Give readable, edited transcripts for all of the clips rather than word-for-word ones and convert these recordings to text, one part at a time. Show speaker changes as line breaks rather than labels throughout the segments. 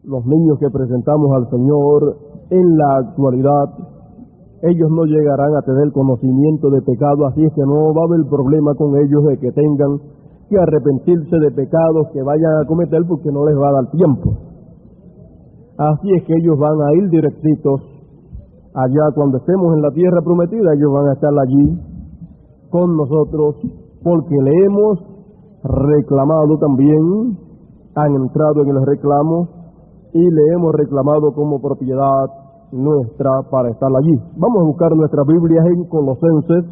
los niños que presentamos al Señor en la actualidad, ellos no llegarán a tener conocimiento de pecado, así es que no va a haber problema con ellos de que tengan que arrepentirse de pecados que vayan a cometer, porque no les va a dar tiempo. Así es que ellos van a ir directitos allá cuando estemos en la tierra prometida. Ellos van a estar allí con nosotros, porque le hemos reclamado también, han entrado en el reclamo y le hemos reclamado como propiedad nuestra para estar allí. Vamos a buscar nuestras Biblias en Colosenses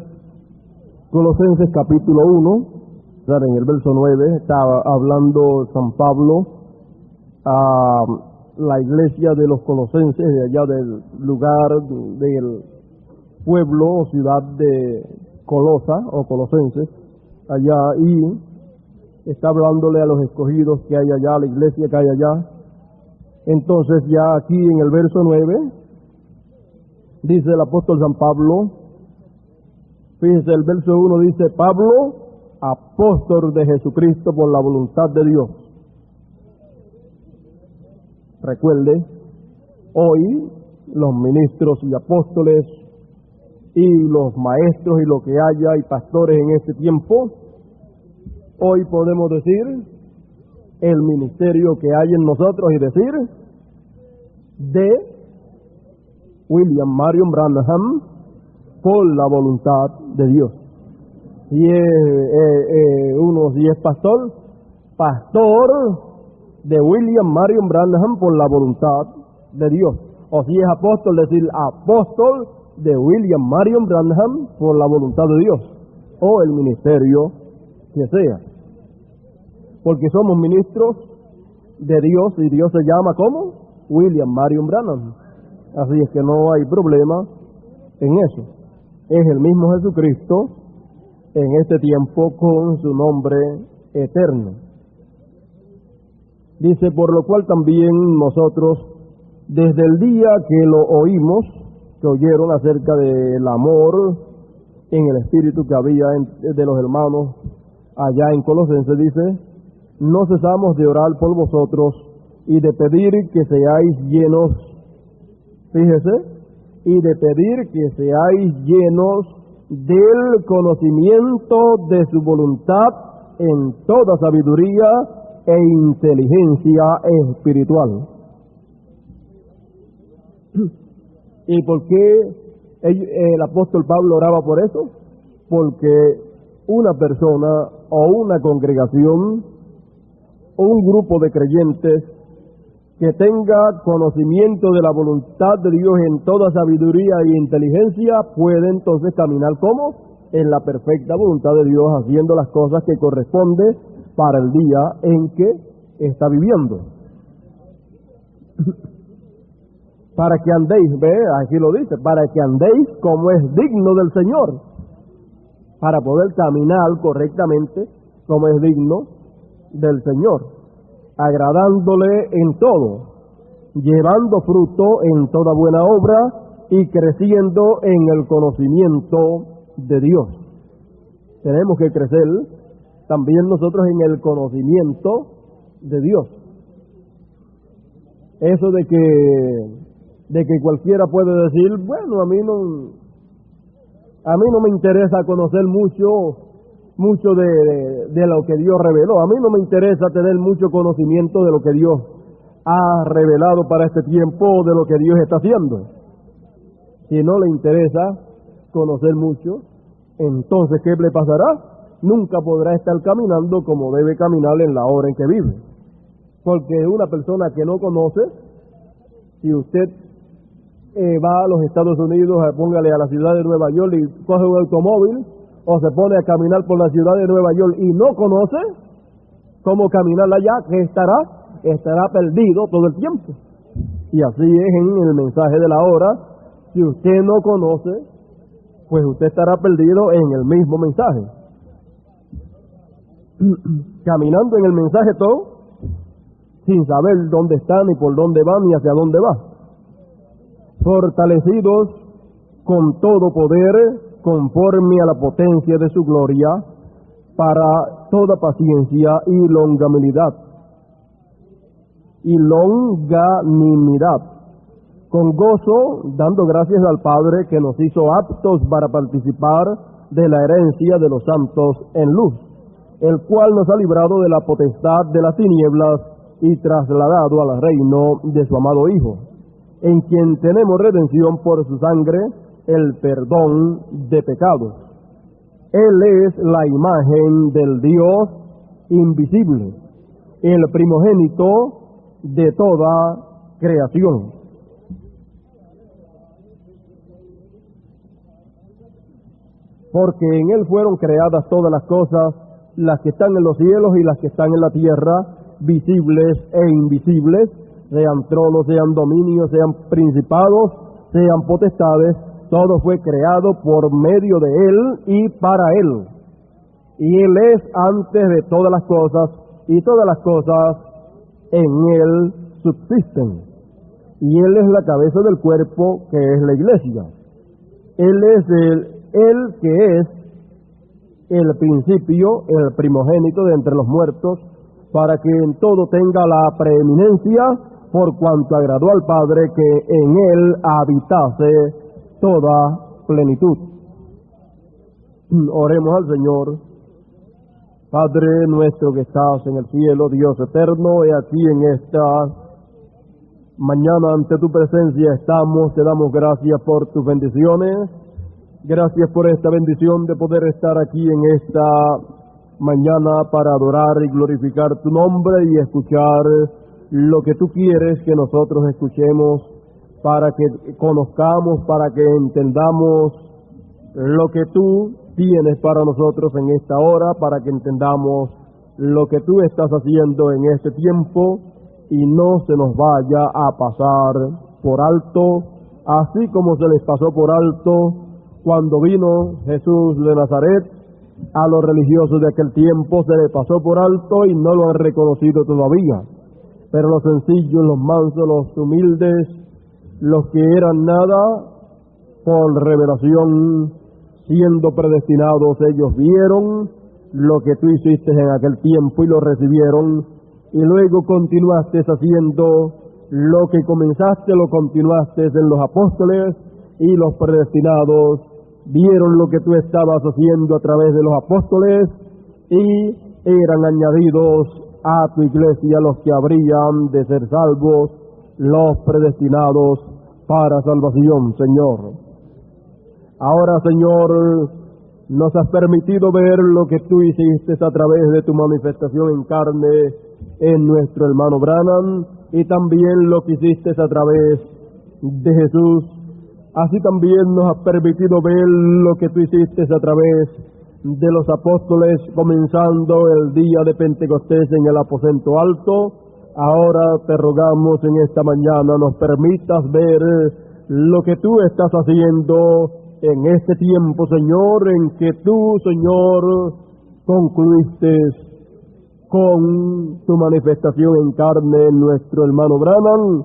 capítulo 1, en el verso 9, está hablando San Pablo a la iglesia de los colosenses, de allá del lugar, del pueblo o ciudad de Colosa o Colosenses, allá, y está hablándole a los escogidos que hay allá, a la iglesia que hay allá. Entonces ya aquí en el verso 9, dice el apóstol San Pablo, fíjense, el verso 1 dice: Pablo, apóstol de Jesucristo por la voluntad de Dios. Recuerde, hoy los ministros y apóstoles y los maestros y lo que haya y pastores en este tiempo, hoy podemos decir el ministerio que hay en nosotros y decir de William Marion Branham por la voluntad de Dios. Si es pastor de William Marion Branham por la voluntad de Dios. O si es apóstol, decir apóstol de William Marion Branham por la voluntad de Dios, o el ministerio que sea, porque somos ministros de Dios y Dios se llama ¿cómo? William Marion Branham. Así es que no hay problema en eso. Es el mismo Jesucristo en este tiempo con su nombre eterno. Dice: por lo cual también nosotros, desde el día que lo oímos, que oyeron acerca del amor en el espíritu que había de los hermanos allá en Colosenses, dice, no cesamos de orar por vosotros y de pedir que seáis llenos, fíjese, y de pedir que seáis llenos del conocimiento de su voluntad en toda sabiduría e inteligencia espiritual. ¿Y por qué el apóstol Pablo oraba por eso? Porque una persona o una congregación o un grupo de creyentes que tenga conocimiento de la voluntad de Dios en toda sabiduría e inteligencia puede entonces caminar como en la perfecta voluntad de Dios, haciendo las cosas que corresponde para el día en que está viviendo. Para que andéis, aquí lo dice, para que andéis como es digno del Señor, para poder caminar correctamente como es digno del Señor, agradándole en todo, llevando fruto en toda buena obra y creciendo en el conocimiento de Dios. Tenemos que crecer también nosotros en el conocimiento de Dios. Eso de que cualquiera puede decir, bueno, a mí no me interesa conocer mucho de lo que Dios reveló. A mí no me interesa tener mucho conocimiento de lo que Dios ha revelado para este tiempo o de lo que Dios está haciendo. Si no le interesa conocer mucho, entonces ¿qué le pasará? Nunca podrá estar caminando como debe caminar en la hora en que vive. Porque una persona que no conoce, si usted va a los Estados Unidos, póngale a la ciudad de Nueva York y coge un automóvil, o se pone a caminar por la ciudad de Nueva York y no conoce cómo caminar allá, ¿qué estará perdido todo el tiempo? Y así es en el mensaje de la hora. Si usted no conoce, pues usted estará perdido en el mismo mensaje. Caminando en el mensaje todo, sin saber dónde está, ni por dónde va, ni hacia dónde va. Fortalecidos con todo poder, conforme a la potencia de su gloria, para toda paciencia y longanimidad, y longanimidad, con gozo, dando gracias al Padre que nos hizo aptos para participar de la herencia de los santos en luz, el cual nos ha librado de la potestad de las tinieblas y trasladado al reino de su amado Hijo, en quien tenemos redención por su sangre, el perdón de pecados. Él es la imagen del Dios invisible, el primogénito de toda creación. Porque en Él fueron creadas todas las cosas, las que están en los cielos y las que están en la tierra, visibles e invisibles, sean tronos, sean dominios, sean principados, sean potestades, todo fue creado por medio de Él y para Él. Y Él es antes de todas las cosas, y todas las cosas en Él subsisten. Y Él es la cabeza del cuerpo, que es la iglesia. Él es el que es el principio, el primogénito de entre los muertos, para que en todo tenga la preeminencia, por cuanto agradó al Padre que en Él habitase toda plenitud. Oremos al Señor. Padre nuestro que estás en el cielo, Dios eterno, he aquí en esta mañana ante tu presencia estamos, te damos gracias por tus bendiciones, gracias por esta bendición de poder estar aquí en esta mañana para adorar y glorificar tu nombre y escuchar lo que tú quieres que nosotros escuchemos, para que conozcamos, para que entendamos lo que tú tienes para nosotros en esta hora, para que entendamos lo que tú estás haciendo en este tiempo y no se nos vaya a pasar por alto, así como se les pasó por alto cuando vino Jesús de Nazaret. A los religiosos de aquel tiempo se les pasó por alto y no lo han reconocido todavía, pero los sencillos, los mansos, los humildes, los que eran nada, por revelación, siendo predestinados, ellos vieron lo que tú hiciste en aquel tiempo y lo recibieron, y luego continuaste haciendo lo que comenzaste, lo continuaste en los apóstoles, y los predestinados vieron lo que tú estabas haciendo a través de los apóstoles, y eran añadidos a tu iglesia los que habrían de ser salvos, los predestinados para salvación, Señor. Ahora, Señor, nos has permitido ver lo que tú hiciste a través de tu manifestación en carne en nuestro hermano Branham, y también lo que hiciste a través de Jesús. Así también nos has permitido ver lo que tú hiciste a través de los apóstoles, comenzando el día de Pentecostés en el aposento alto. Ahora te rogamos en esta mañana nos permitas ver lo que tú estás haciendo en este tiempo, Señor, en que tú, Señor, concluiste con tu manifestación en carne en nuestro hermano Branham.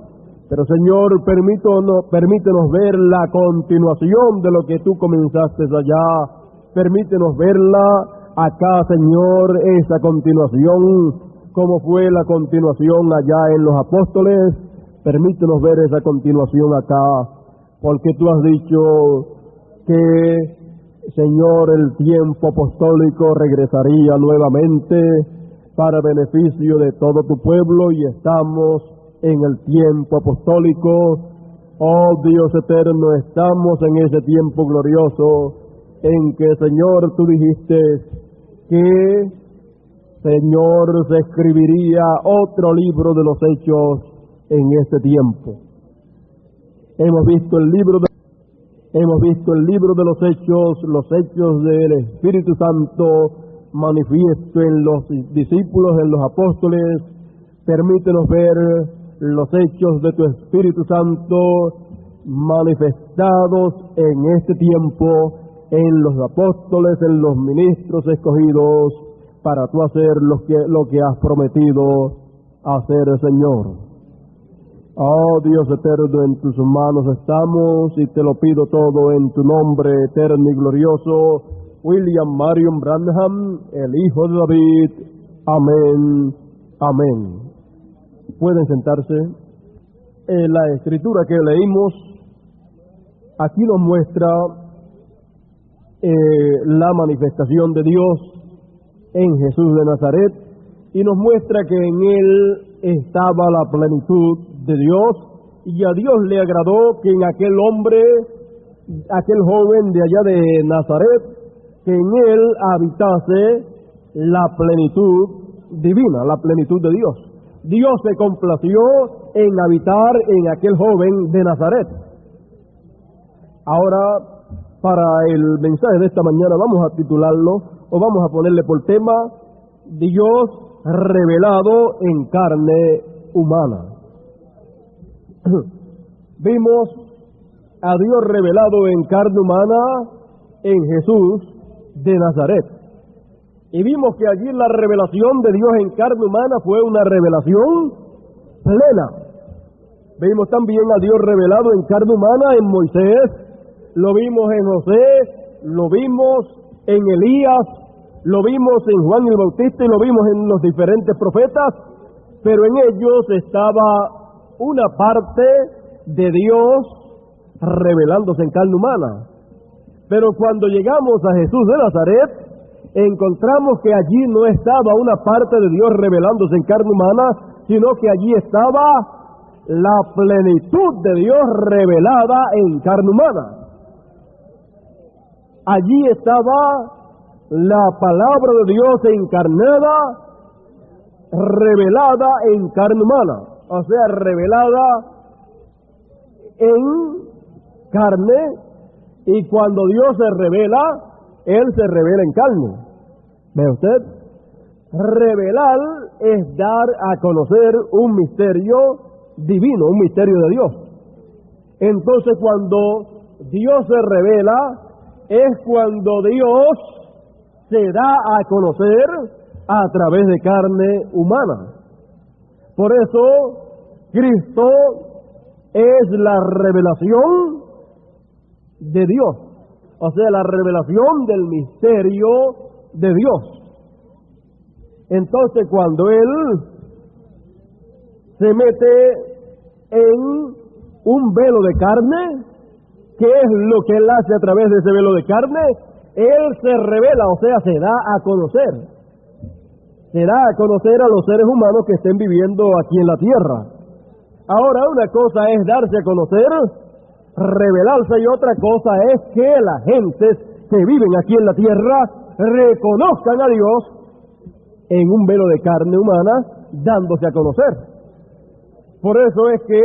Pero, Señor, permítenos ver la continuación de lo que tú comenzaste allá. Permítenos verla acá, Señor, esa continuación, como fue la continuación allá en los apóstoles. Permítenos ver esa continuación acá, porque tú has dicho que, Señor, el tiempo apostólico regresaría nuevamente para beneficio de todo tu pueblo, y estamos en el tiempo apostólico. Oh Dios eterno, estamos en ese tiempo glorioso en que, Señor, tú dijiste que, Señor, se escribiría otro libro de los hechos en este tiempo. Hemos visto el libro de los hechos del Espíritu Santo manifiesto en los discípulos, en los apóstoles. Permítenos ver los hechos de tu Espíritu Santo manifestados en este tiempo, en los apóstoles, en los ministros escogidos, para tú hacer lo que has prometido hacer, Señor. Oh Dios eterno, en tus manos estamos, y te lo pido todo en tu nombre eterno y glorioso. William Marion Branham, el Hijo de David. Amén. Amén. Pueden sentarse. La escritura que leímos aquí nos muestra la manifestación de Dios en Jesús de Nazaret y nos muestra que en Él estaba la plenitud de Dios y a Dios le agradó que en aquel hombre, aquel joven de allá de Nazaret, que en Él habitase la plenitud divina, la plenitud de Dios. Dios se complació en habitar en aquel joven de Nazaret. Ahora, para el mensaje de esta mañana vamos a titularlo, o vamos a ponerle por tema, Dios revelado en carne humana. Vimos a Dios revelado en carne humana en Jesús de Nazaret. Y vimos que allí la revelación de Dios en carne humana fue una revelación plena. Vimos también a Dios revelado en carne humana en Moisés, lo vimos en José, lo vimos en Elías, lo vimos en Juan el Bautista y lo vimos en los diferentes profetas, pero en ellos estaba una parte de Dios revelándose en carne humana. Pero cuando llegamos a Jesús de Nazaret, encontramos que allí no estaba una parte de Dios revelándose en carne humana, sino que allí estaba la plenitud de Dios revelada en carne humana. Allí estaba la palabra de Dios encarnada, revelada en carne humana, o sea, revelada en carne, y cuando Dios se revela, Él se revela en carne. ¿Ve usted? Revelar es dar a conocer un misterio divino, un misterio de Dios. Entonces, cuando Dios se revela, es cuando Dios se da a conocer a través de carne humana. Por eso, Cristo es la revelación de Dios, o sea, la revelación del misterio de Dios. Entonces, cuando Él se mete en un velo de carne, ¿qué es lo que Él hace a través de ese velo de carne? Él se revela, o sea, se da a conocer. Se da a conocer a los seres humanos que estén viviendo aquí en la tierra. Ahora, una cosa es darse a conocer, revelarse, y otra cosa es que las gentes que viven aquí en la tierra reconozcan a Dios en un velo de carne humana, dándose a conocer. Por eso es que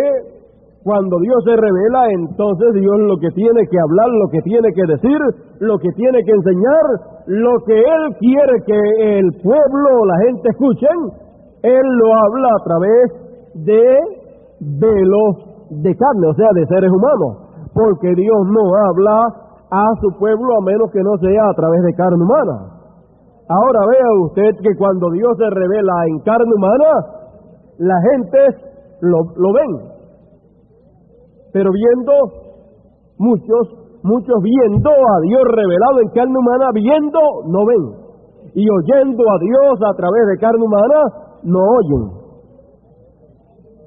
cuando Dios se revela, entonces Dios lo que tiene que hablar, lo que tiene que decir, lo que tiene que enseñar, lo que Él quiere que el pueblo o la gente escuchen, Él lo habla a través de velos de carne, o sea, de seres humanos, porque Dios no habla a su pueblo a menos que no sea a través de carne humana. Ahora vea usted que cuando Dios se revela en carne humana, la gente lo ven. Pero viendo, muchos viendo a Dios revelado en carne humana, viendo, no ven. Y oyendo a Dios a través de carne humana, no oyen.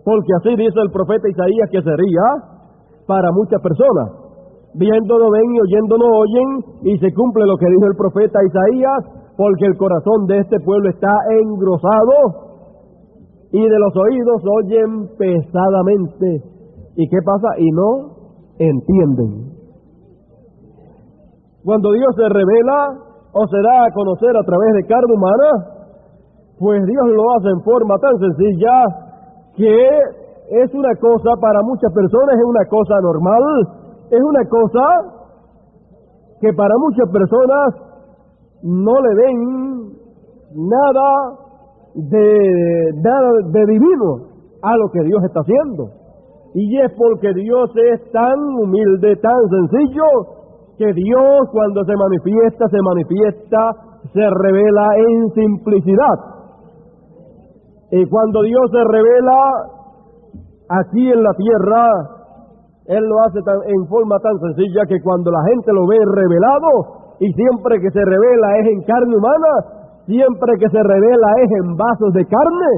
Porque así dice el profeta Isaías que sería para muchas personas. Viendo no ven y oyendo no oyen, y se cumple lo que dijo el profeta Isaías, porque el corazón de este pueblo está engrosado y de los oídos oyen pesadamente. ¿Y qué pasa? Y no entienden. Cuando Dios se revela o se da a conocer a través de carne humana, pues Dios lo hace en forma tan sencilla que es una cosa para muchas personas, es una cosa normal, es una cosa que para muchas personas no le ven nada de divino a lo que Dios está haciendo. Y es porque Dios es tan humilde, tan sencillo, que Dios cuando se manifiesta, se revela en simplicidad. Y cuando Dios se revela aquí en la tierra, Él lo hace en forma tan sencilla que cuando la gente lo ve revelado, y siempre que se revela es en carne humana, siempre que se revela es en vasos de carne,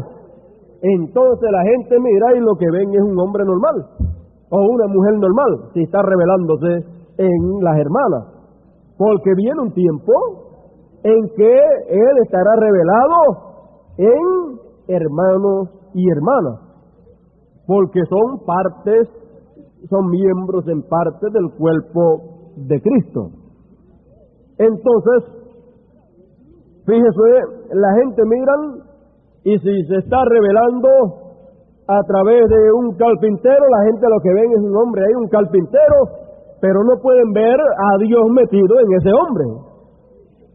entonces la gente mira y lo que ven es un hombre normal o una mujer normal, si está revelándose en las hermanas. Porque viene un tiempo en que Él estará revelado en hermanos y hermanas, porque son partes, son miembros en parte del cuerpo de Cristo. Entonces, fíjese, la gente miran y si se está revelando a través de un carpintero, la gente lo que ven es un hombre ahí, un carpintero, pero no pueden ver a Dios metido en ese hombre.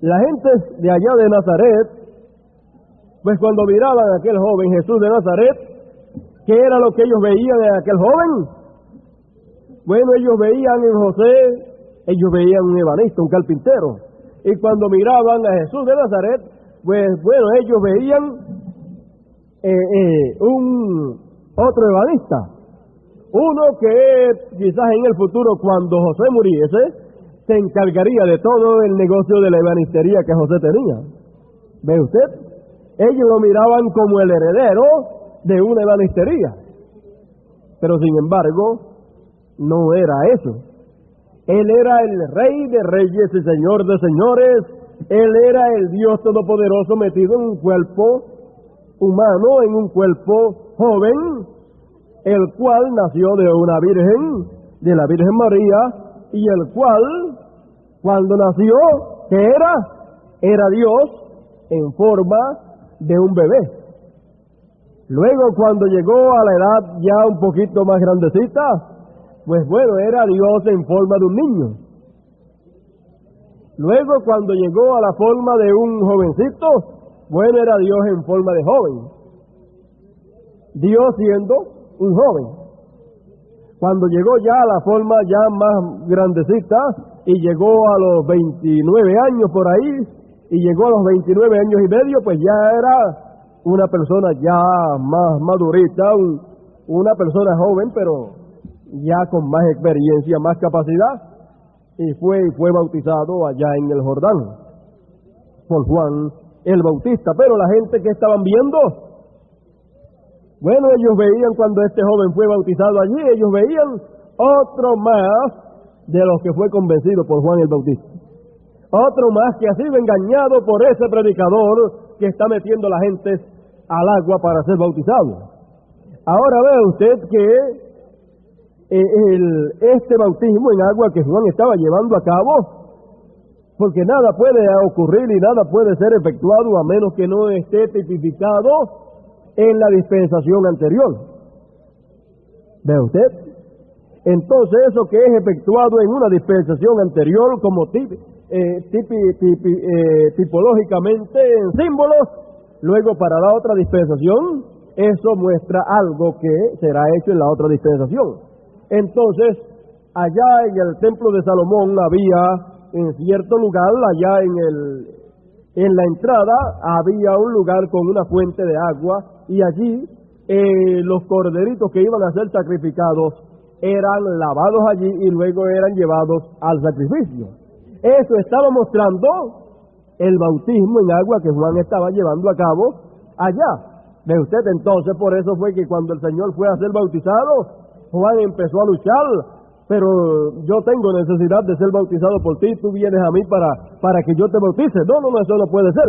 La gente de allá de Nazaret, pues cuando miraban a aquel joven Jesús de Nazaret, ¿qué era lo que ellos veían en aquel joven? Bueno, ellos veían en José, ellos veían un ebanista, un carpintero. Y cuando miraban a Jesús de Nazaret, pues bueno, ellos veían otro ebanista. Uno que quizás en el futuro, cuando José muriese, se encargaría de todo el negocio de la ebanistería que José tenía. ¿Ve usted? Ellos lo miraban como el heredero de una ebanistería. Pero sin embargo, no era eso. Él era el Rey de Reyes y Señor de Señores. Él era el Dios Todopoderoso metido en un cuerpo humano, en un cuerpo joven, el cual nació de una virgen, de la Virgen María, y el cual, cuando nació, ¿qué era? Era Dios en forma de un bebé. Luego, cuando llegó a la edad ya un poquito más grandecita, pues bueno, era Dios en forma de un niño. Luego, cuando llegó a la forma de un jovencito, bueno, era Dios en forma de joven. Dios siendo un joven. Cuando llegó ya a la forma ya más grandecita y llegó a los 29 años por ahí, y llegó a los 29 años y medio, pues ya era una persona ya más madurita, una persona joven, pero ya con más experiencia, más capacidad, y fue bautizado allá en el Jordán por Juan el Bautista. Pero la gente que estaban viendo, bueno, ellos veían cuando este joven fue bautizado allí, ellos veían otro más de los que fue convencido por Juan el Bautista. Otro más que ha sido engañado por ese predicador que está metiendo a la gente al agua para ser bautizado. Ahora vea usted que este bautismo en agua que Juan estaba llevando a cabo, porque nada puede ocurrir y nada puede ser efectuado a menos que no esté tipificado en la dispensación anterior. ¿Ve usted? Entonces eso que es efectuado en una dispensación anterior como tipológicamente en símbolos, luego para la otra dispensación, eso muestra algo que será hecho en la otra dispensación. Entonces, allá en el templo de Salomón había, en cierto lugar, allá en la entrada, había un lugar con una fuente de agua, y allí los corderitos que iban a ser sacrificados eran lavados allí y luego eran llevados al sacrificio. Eso estaba mostrando el bautismo en agua que Juan estaba llevando a cabo allá. ¿Ve usted? Entonces, por eso fue que cuando el Señor fue a ser bautizado, Juan empezó a luchar, pero yo tengo necesidad de ser bautizado por ti, tú vienes a mí para que yo te bautice. No, eso no puede ser.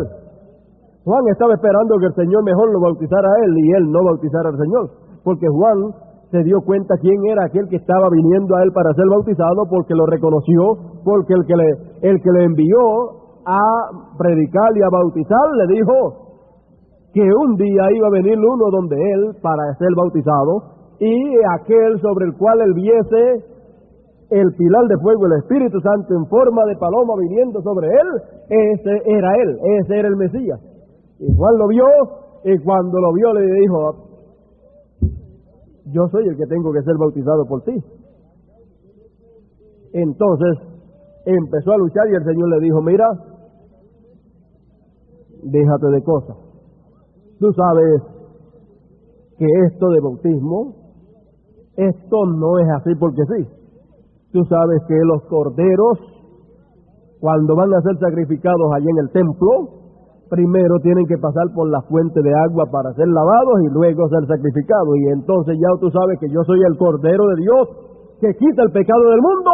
Juan estaba esperando que el Señor mejor lo bautizara a él y él no bautizara al Señor, porque Juan se dio cuenta quién era aquel que estaba viniendo a él para ser bautizado, porque lo reconoció, porque el que le envió a predicar y a bautizar le dijo que un día iba a venir uno donde él para ser bautizado, y aquel sobre el cual él viese el pilar de fuego, el Espíritu Santo en forma de paloma viniendo sobre él, ese era el Mesías. Y Juan lo vio, y cuando lo vio le dijo: yo soy el que tengo que ser bautizado por ti. Entonces empezó a luchar y el Señor le dijo: mira, déjate de cosas. Tú sabes que esto de bautismo, esto no es así porque sí. Tú sabes que los corderos, cuando van a ser sacrificados allí en el templo, primero tienen que pasar por la fuente de agua para ser lavados y luego ser sacrificados. Y entonces ya tú sabes que yo soy el Cordero de Dios que quita el pecado del mundo.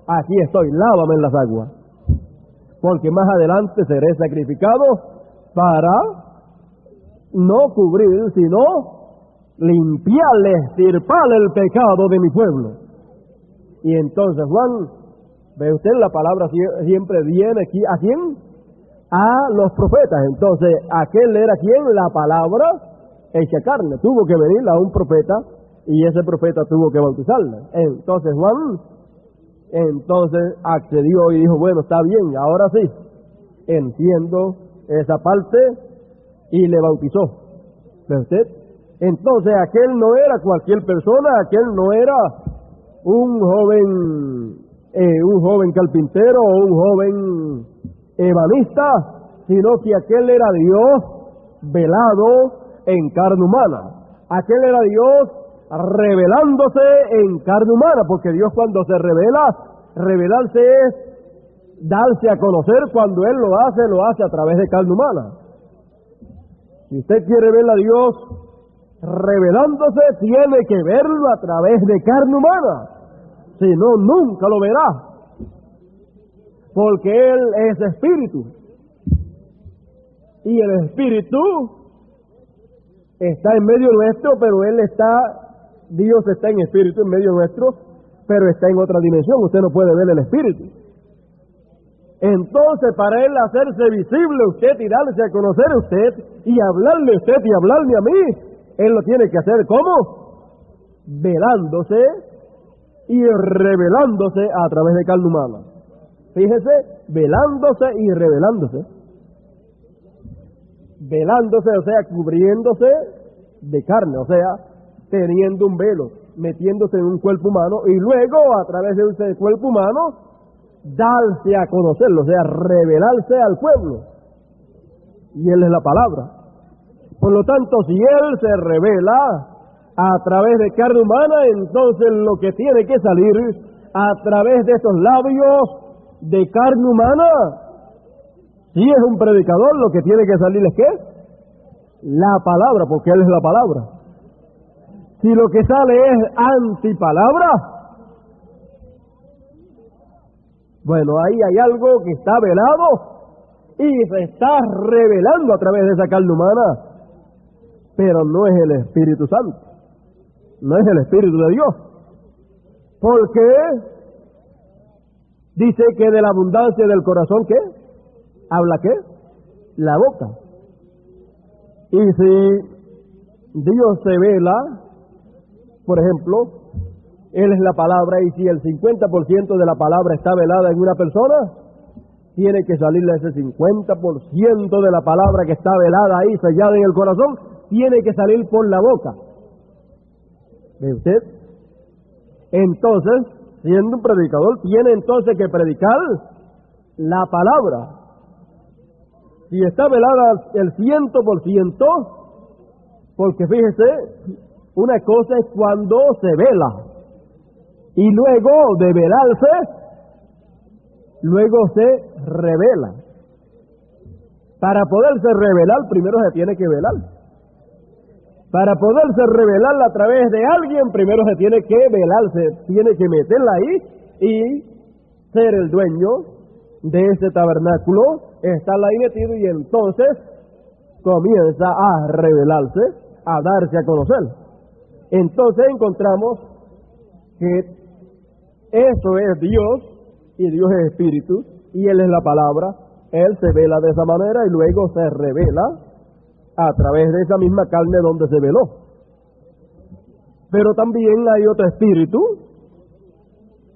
Aquí estoy, lávame en las aguas. Porque más adelante seré sacrificado para no cubrir, sino limpiarle, extirparle el pecado de mi pueblo. Y entonces Juan, ve usted, la palabra siempre viene aquí, ¿a quién? A los profetas. Entonces, aquel era ¿quién? La palabra hecha carne. Tuvo que venir a un profeta y ese profeta tuvo que bautizarle. Entonces Juan, accedió y dijo, bueno, está bien, ahora sí, entiendo esa parte, y le bautizó. ¿Ve usted? Entonces aquel no era cualquier persona, aquel no era un joven carpintero o un joven ebanista, sino que aquel era Dios velado en carne humana. Aquel era Dios revelándose en carne humana, porque Dios cuando se revela, revelarse es darse a conocer. Cuando Él lo hace a través de carne humana. Si usted quiere ver a Dios revelándose, tiene que verlo a través de carne humana. Si no, nunca lo verá. Porque Él es espíritu. Y el espíritu está en medio nuestro, pero Dios está en espíritu en medio nuestro, pero está en otra dimensión. Usted no puede ver el espíritu. Entonces, para Él hacerse visible usted y darse a conocer a usted y hablarle a usted y hablarme a mí, Él lo tiene que hacer ¿cómo? Velándose y revelándose a través de carne humana. Fíjese, velándose y revelándose. Velándose, o sea, cubriéndose de carne, o sea, teniendo un velo, metiéndose en un cuerpo humano y luego a través de ese cuerpo humano darse a conocerlo, o sea, revelarse al pueblo. Y Él es la palabra. Por lo tanto, si Él se revela a través de carne humana, entonces lo que tiene que salir a través de esos labios de carne humana, si es un predicador, lo que tiene que salir es ¿qué? La palabra, porque Él es la palabra. Si lo que sale es antipalabra, bueno, ahí hay algo que está velado y se está revelando a través de esa carne humana, pero no es el Espíritu Santo, no es el Espíritu de Dios. Porque dice que de la abundancia del corazón, ¿qué? ¿Habla qué? La boca. Y si Dios se vela, por ejemplo, Él es la palabra, y si el 50% de la palabra está velada en una persona, tiene que salirle ese 50% de la palabra que está velada ahí, sellada en el corazón, tiene que salir por la boca. ¿Ve usted? Entonces, siendo un predicador, tiene entonces que predicar la palabra. Si está velada el 100%, porque fíjese, una cosa es cuando se vela, y luego de velarse, luego se revela. Para poderse revelar, primero se tiene que velar. Para poderse revelar a través de alguien, primero se tiene que velarse, tiene que meterla ahí y ser el dueño de ese tabernáculo, estarla ahí metido, y entonces comienza a revelarse, a darse a conocer. Entonces encontramos que eso es Dios, y Dios es espíritu, y Él es la palabra. Él se vela de esa manera y luego se revela a través de esa misma carne donde se veló. Pero también hay otro espíritu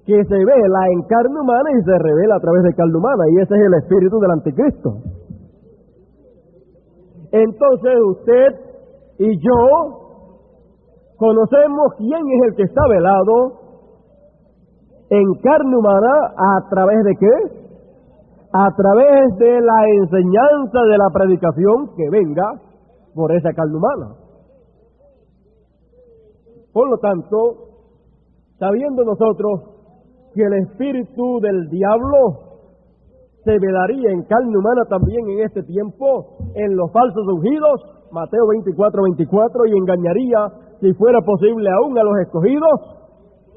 que se vela en carne humana y se revela a través de carne humana, y ese es el espíritu del anticristo. Entonces usted y yo conocemos quién es el que está velado en carne humana, a través de qué? A través de la enseñanza de la predicación que venga por esa carne humana. Por lo tanto, sabiendo nosotros que el espíritu del diablo se velaría en carne humana también en este tiempo en los falsos ungidos, Mateo 24:24, y engañaría, si fuera posible, aún a los escogidos.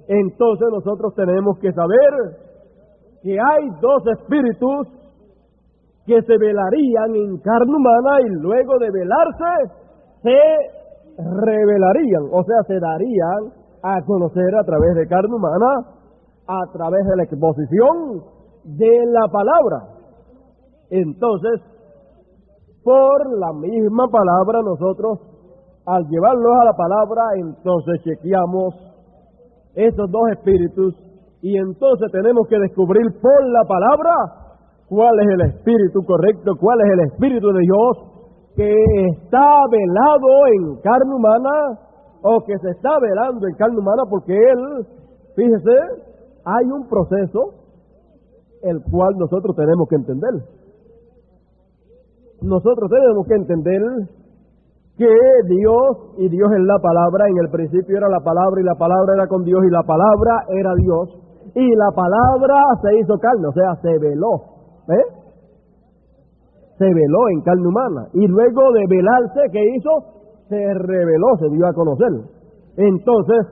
Entonces nosotros tenemos que saber que hay dos espíritus que se velarían en carne humana y luego de velarse se revelarían, o sea, se darían a conocer a través de carne humana, a través de la exposición de la palabra. Entonces, por la misma palabra nosotros, al llevarlos a la palabra, entonces chequeamos esos dos espíritus y entonces tenemos que descubrir por la palabra cuál es el espíritu correcto, cuál es el espíritu de Dios que está velado en carne humana o que se está velando en carne humana, porque Él, fíjese, hay un proceso el cual nosotros tenemos que entender. Nosotros tenemos que entender que Dios, y Dios es la palabra, en el principio era la palabra y la palabra era con Dios y la palabra era Dios y la palabra se hizo carne, o sea, se veló, se veló en carne humana y luego de velarse, ¿qué hizo? Se reveló, se dio a conocer. Entonces,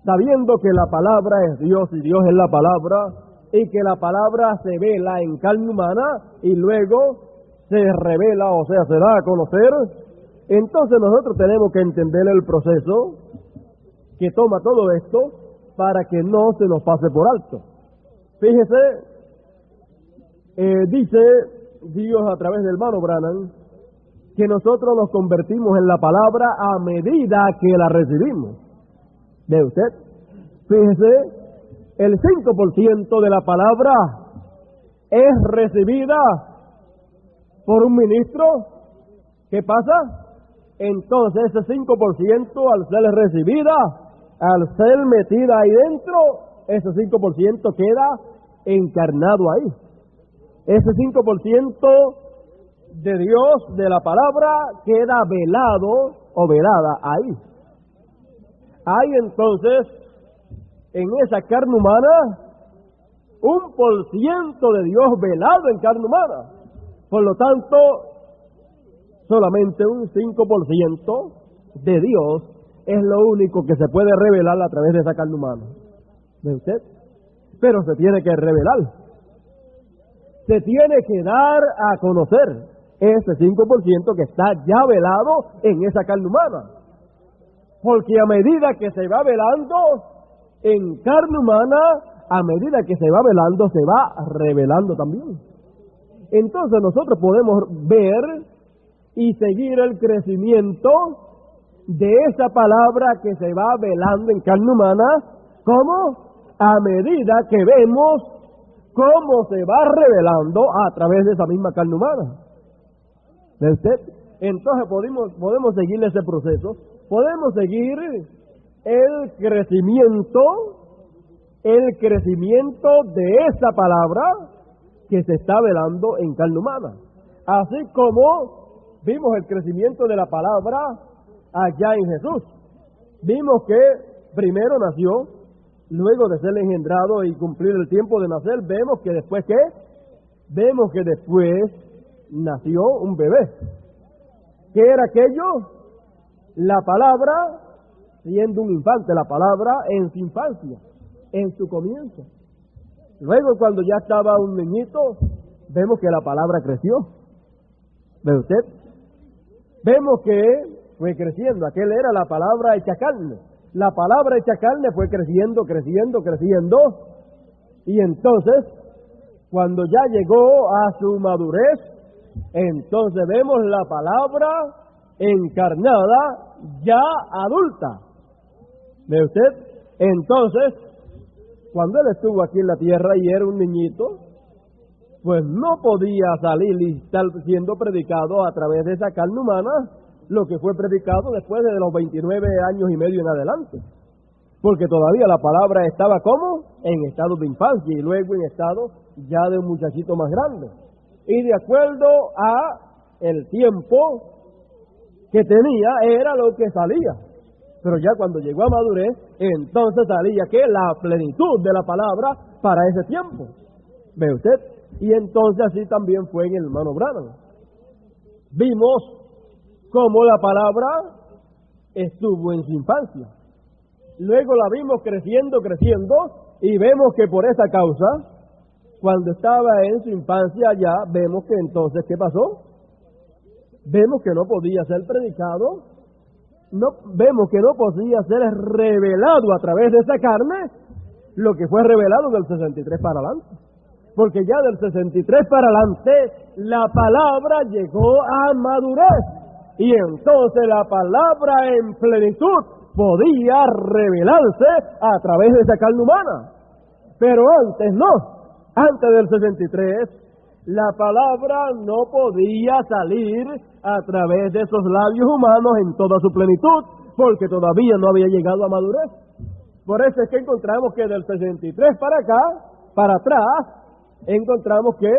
sabiendo que la palabra es Dios y Dios es la palabra y que la palabra se vela en carne humana y luego se revela, o sea, se da a conocer, entonces nosotros tenemos que entender el proceso que toma todo esto para que no se nos pase por alto. Fíjese, dice Dios a través del hermano Branham que nosotros nos convertimos en la palabra a medida que la recibimos. ¿Ve usted? Fíjese, el 5% de la palabra es recibida por un ministro. ¿Qué pasa? Entonces ese 5% al ser recibida, al ser metida ahí dentro, ese 5% queda encarnado ahí. Ese 5% de Dios, de la palabra, queda velado o velada ahí. Hay entonces en esa carne humana 1% de Dios velado en carne humana. Por lo tanto, solamente un 5% de Dios es lo único que se puede revelar a través de esa carne humana. ¿Ve usted? Pero se tiene que revelar. Se tiene que dar a conocer ese 5% que está ya velado en esa carne humana. Porque a medida que se va velando en carne humana, a medida que se va velando, se va revelando también. Entonces nosotros podemos ver y seguir el crecimiento de esa palabra que se va velando en carne humana, ¿cómo? A medida que vemos cómo se va revelando a través de esa misma carne humana. ¿Ve usted? Entonces podemos seguir ese proceso, podemos seguir el crecimiento de esa palabra que se está velando en carne humana. Así como vimos el crecimiento de la palabra allá en Jesús. Vimos que primero nació, luego de ser engendrado y cumplir el tiempo de nacer, vemos que después nació un bebé. ¿Qué era aquello? La palabra, siendo un infante, la palabra en su infancia, en su comienzo. Luego, cuando ya estaba un niñito, vemos que la palabra creció. ¿Ve usted? Vemos que fue creciendo. Aquel era la palabra hecha carne. La palabra hecha carne fue creciendo. Y entonces, cuando ya llegó a su madurez, entonces vemos la palabra encarnada, ya adulta. ¿Ve usted? Entonces, cuando él estuvo aquí en la tierra y era un niñito, pues no podía salir y estar siendo predicado a través de esa carne humana lo que fue predicado después de los 29 años y medio en adelante. Porque todavía la palabra estaba como en estado de infancia y luego en estado ya de un muchachito más grande. Y de acuerdo a el tiempo que tenía era lo que salía. Pero ya cuando llegó a madurez, entonces salía que la plenitud de la palabra para ese tiempo. ¿Ve usted? Y entonces así también fue en el hermano Branham. Vimos cómo la palabra estuvo en su infancia. Luego la vimos creciendo, y vemos que por esa causa, cuando estaba en su infancia ya, vemos que entonces, ¿qué pasó? Vemos que no podía ser predicado, vemos que no podía ser revelado a través de esa carne, lo que fue revelado del 63 para adelante. Porque ya del 63 para adelante, la palabra llegó a madurez. Y entonces la palabra en plenitud podía revelarse a través de esa carne humana. Pero antes no. Antes del 63, la palabra no podía salir a través de esos labios humanos en toda su plenitud, porque todavía no había llegado a madurez. Por eso es que encontramos que del 63 para acá, para atrás, encontramos que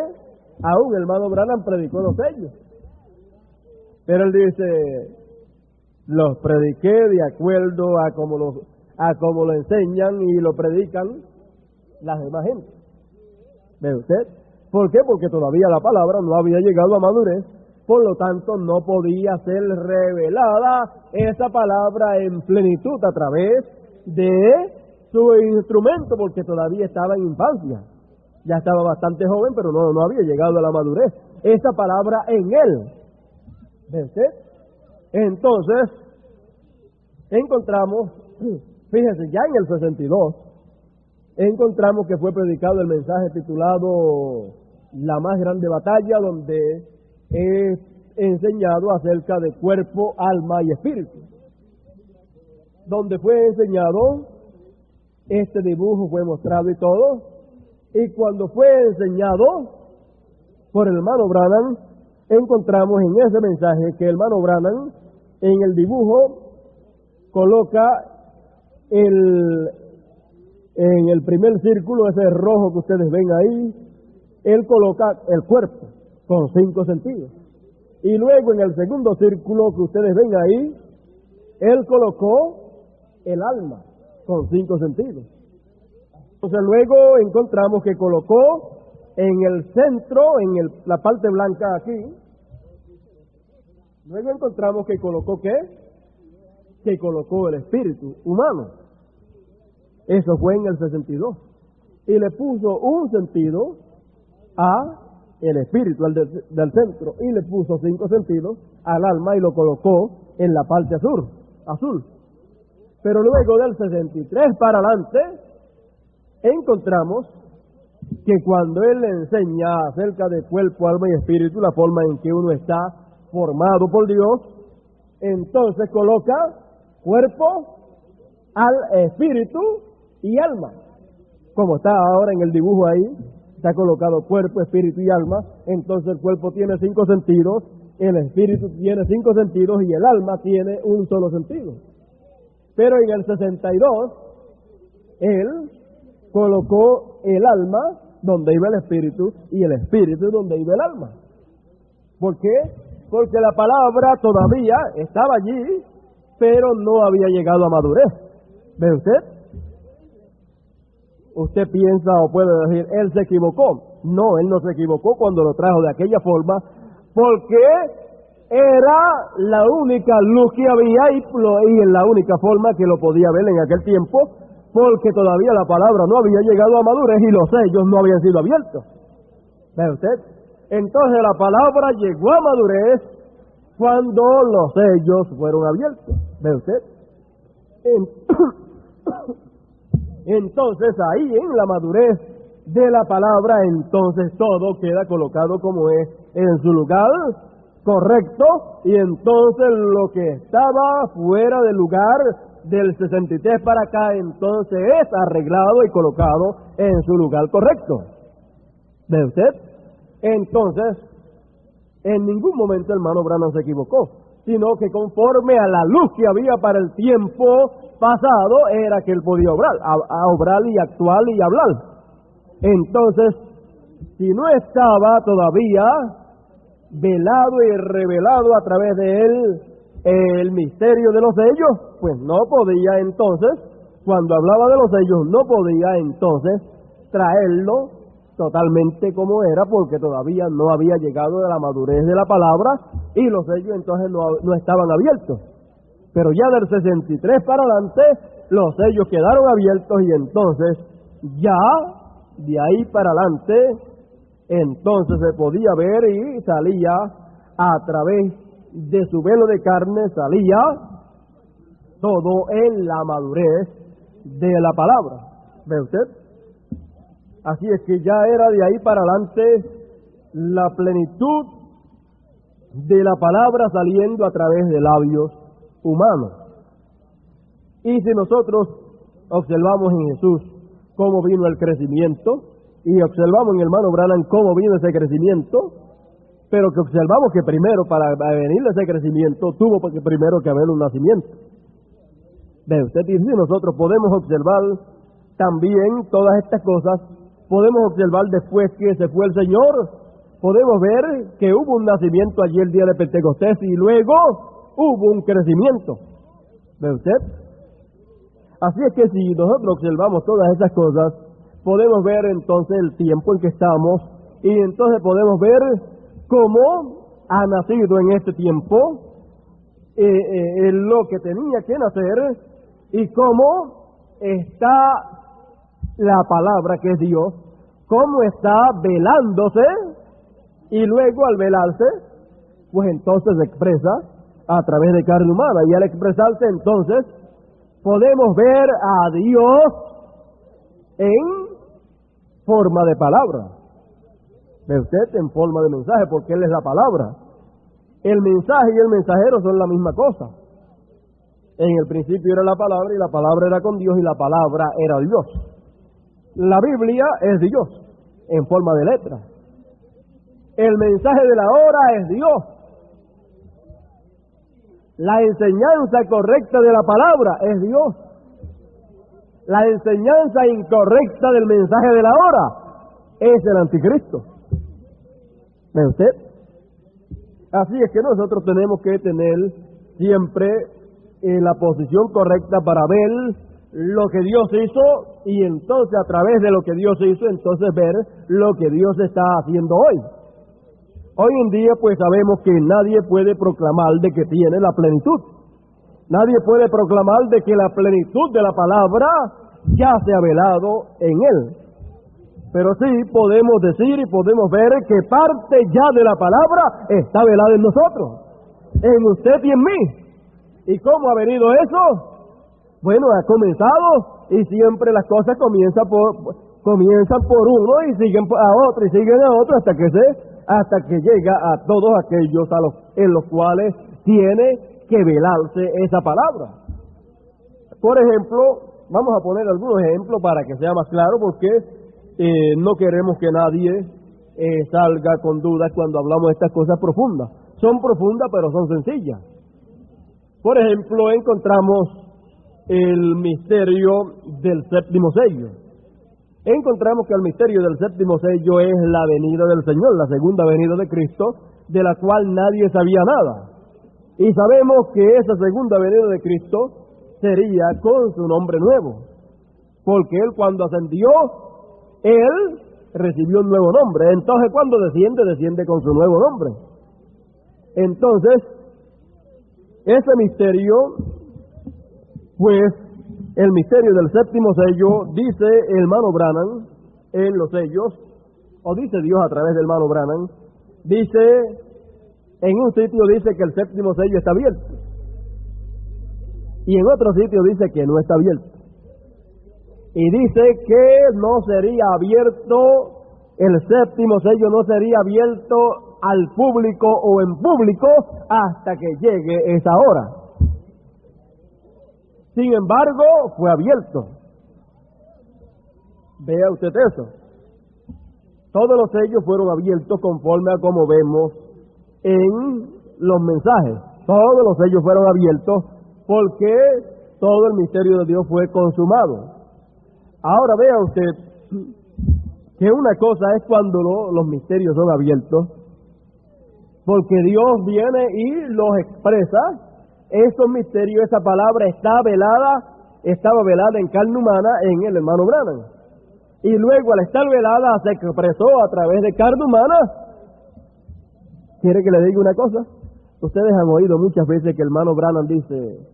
aún el hermano Branham predicó los sellos. Pero él dice, los prediqué de acuerdo a como lo enseñan y lo predican las demás gente. ¿Ve usted? ¿Por qué? Porque todavía la palabra no había llegado a madurez, por lo tanto no podía ser revelada esa palabra en plenitud a través de su instrumento, porque todavía estaba en infancia. Ya estaba bastante joven, pero no había llegado a la madurez. Esa palabra en él. ¿Ve usted? Entonces, encontramos, fíjese, ya en el 62, encontramos que fue predicado el mensaje titulado La más grande batalla, donde es enseñado acerca de cuerpo, alma y espíritu. Donde fue enseñado, este dibujo fue mostrado y todo, y cuando fue enseñado por el hermano Branham, encontramos en ese mensaje que el hermano Branham en el dibujo coloca en el primer círculo, ese rojo que ustedes ven ahí, él coloca el cuerpo con 5 sentidos. Y luego en el segundo círculo que ustedes ven ahí, él colocó el alma con 5 sentidos. Entonces luego encontramos que colocó en el centro, la parte blanca aquí, luego encontramos que colocó ¿qué? Que colocó el espíritu humano. Eso fue en el 62. Y le puso un sentido a el espíritu, al del centro, y le puso 5 sentidos al alma y lo colocó en la parte azul. Pero luego del 63 para adelante, encontramos que cuando él le enseña acerca de cuerpo, alma y espíritu, la forma en que uno está formado por Dios, entonces coloca cuerpo, espíritu y alma. Como está ahora en el dibujo ahí, está colocado cuerpo, espíritu y alma. Entonces el cuerpo tiene 5 sentidos, el espíritu tiene 5 sentidos y el alma tiene un solo sentido. Pero en el 62, él colocó el alma donde iba el espíritu y el espíritu donde iba el alma. ¿Por qué? Porque la palabra todavía estaba allí, pero no había llegado a madurez. ¿Ve usted? Usted piensa o puede decir, él se equivocó. No, él no se equivocó cuando lo trajo de aquella forma, porque era la única luz que había y en la única forma que lo podía ver en aquel tiempo, porque todavía la palabra no había llegado a madurez y los sellos no habían sido abiertos. ¿Ve usted? Entonces la palabra llegó a madurez cuando los sellos fueron abiertos. ¿Ve usted? Entonces ahí en la madurez de la palabra, entonces todo queda colocado como es en su lugar correcto, y entonces lo que estaba fuera del lugar del 63 para acá, entonces es arreglado y colocado en su lugar correcto. ¿Ve usted? Entonces, en ningún momento el hermano Branham se equivocó, sino que conforme a la luz que había para el tiempo pasado, era que él podía obrar, obrar y actuar y hablar. Entonces, si no estaba todavía velado y revelado a través de él el misterio de los sellos, pues no podía entonces, cuando hablaba de los sellos, no podía entonces traerlo totalmente como era, porque todavía no había llegado a la madurez de la palabra y los sellos entonces no estaban abiertos. Pero ya del 63 para adelante, los sellos quedaron abiertos y entonces ya de ahí para adelante, entonces se podía ver y salía a través de su velo de carne, salía todo en la madurez de la palabra. ¿Ve usted? Así es que ya era de ahí para adelante la plenitud de la palabra saliendo a través de labios humanos. Y si nosotros observamos en Jesús cómo vino el crecimiento, y observamos en el hermano Branham cómo vino ese crecimiento, pero que observamos que primero para venir ese crecimiento tuvo primero que haber un nacimiento. ¿Ve usted? Y si nosotros podemos observar también todas estas cosas, podemos observar después que se fue el Señor, podemos ver que hubo un nacimiento allí el día de Pentecostés y luego hubo un crecimiento. ¿Ve usted? Así es que si nosotros observamos todas esas cosas, podemos ver entonces el tiempo en que estamos y entonces podemos ver cómo ha nacido en este tiempo lo que tenía que nacer y cómo está la palabra que es Dios, cómo está velándose y luego al velarse, pues entonces se expresa a través de carne humana y al expresarse entonces podemos ver a Dios en forma de palabra. ¿Ve usted? En forma de mensaje, porque Él es la palabra. El mensaje y el mensajero son la misma cosa. En el principio era la palabra y la palabra era con Dios y la palabra era Dios. La Biblia es Dios en forma de letra. El mensaje de la hora es Dios. La enseñanza correcta de la palabra es Dios. La enseñanza incorrecta del mensaje de la hora es el anticristo. ¿Ve usted? Así es que nosotros tenemos que tener siempre la posición correcta para ver lo que Dios hizo y entonces a través de lo que Dios hizo, entonces ver lo que Dios está haciendo hoy. Hoy en día pues sabemos que nadie puede proclamar de que tiene la plenitud. Nadie puede proclamar de que la plenitud de la palabra ya se ha velado en él. Pero sí podemos decir y podemos ver que parte ya de la palabra está velada en nosotros, en usted y en mí. ¿Y cómo ha venido eso? Bueno, ha comenzado y siempre las cosas comienzan por uno y siguen a otro y siguen a otro hasta que llega a todos aquellos en los cuales tiene que velarse esa palabra. Por ejemplo, vamos a poner algunos ejemplos para que sea más claro, porque no queremos que nadie salga con dudas cuando hablamos de estas cosas profundas. Son profundas, pero son sencillas. Por ejemplo, encontramos el misterio del séptimo sello. Encontramos que el misterio del séptimo sello es la venida del Señor, la segunda venida de Cristo, de la cual nadie sabía nada. Y sabemos que esa segunda venida de Cristo sería con su nombre nuevo, porque Él cuando ascendió, Él recibió un nuevo nombre. Entonces cuando desciende con su nuevo nombre. Entonces, ese misterio, pues, el misterio del séptimo sello, dice el hermano Branham en los sellos, o dice Dios a través del hermano Branham, dice, en un sitio dice que el séptimo sello está abierto, y en otro sitio dice que no está abierto. Y dice que no sería abierto, el séptimo sello no sería abierto al público o en público hasta que llegue esa hora. Sin embargo, fue abierto. Vea usted eso. Todos los sellos fueron abiertos conforme a como vemos en los mensajes. Todos los sellos fueron abiertos porque todo el misterio de Dios fue consumado. Ahora vea usted que una cosa es cuando los misterios son abiertos, porque Dios viene y los expresa. Esos misterios, esa palabra estaba velada en carne humana en el hermano Branham. y luego al estar velada se expresó a través de carne humana. ¿Quiere que le diga una cosa? Ustedes han oído muchas veces que el hermano Branham dice,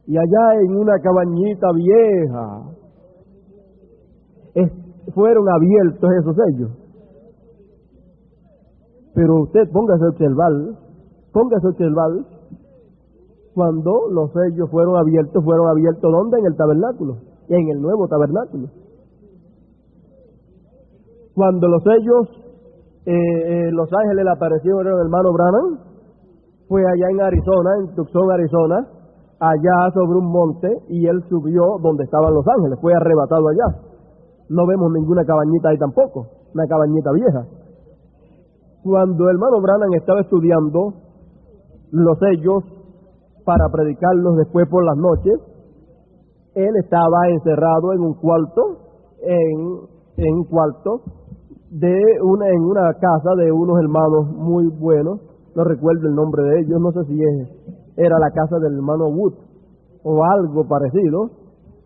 y allá en una cabañita vieja fueron abiertos esos sellos. Pero usted póngase a observar, cuando los sellos fueron abiertos ¿dónde? En el tabernáculo, en el nuevo tabernáculo. Cuando los sellos, los ángeles le aparecieron al hermano Branham, fue allá en Arizona, en Tucson, Arizona, allá sobre un monte, y él subió donde estaban los ángeles, fue arrebatado allá. No vemos ninguna cabañita ahí tampoco, una cabañita vieja. Cuando el hermano Branham estaba estudiando los sellos para predicarlos después por las noches, él estaba encerrado en un cuarto, en una casa de unos hermanos muy buenos. No recuerdo el nombre de ellos, no sé si era la casa del hermano Wood o algo parecido,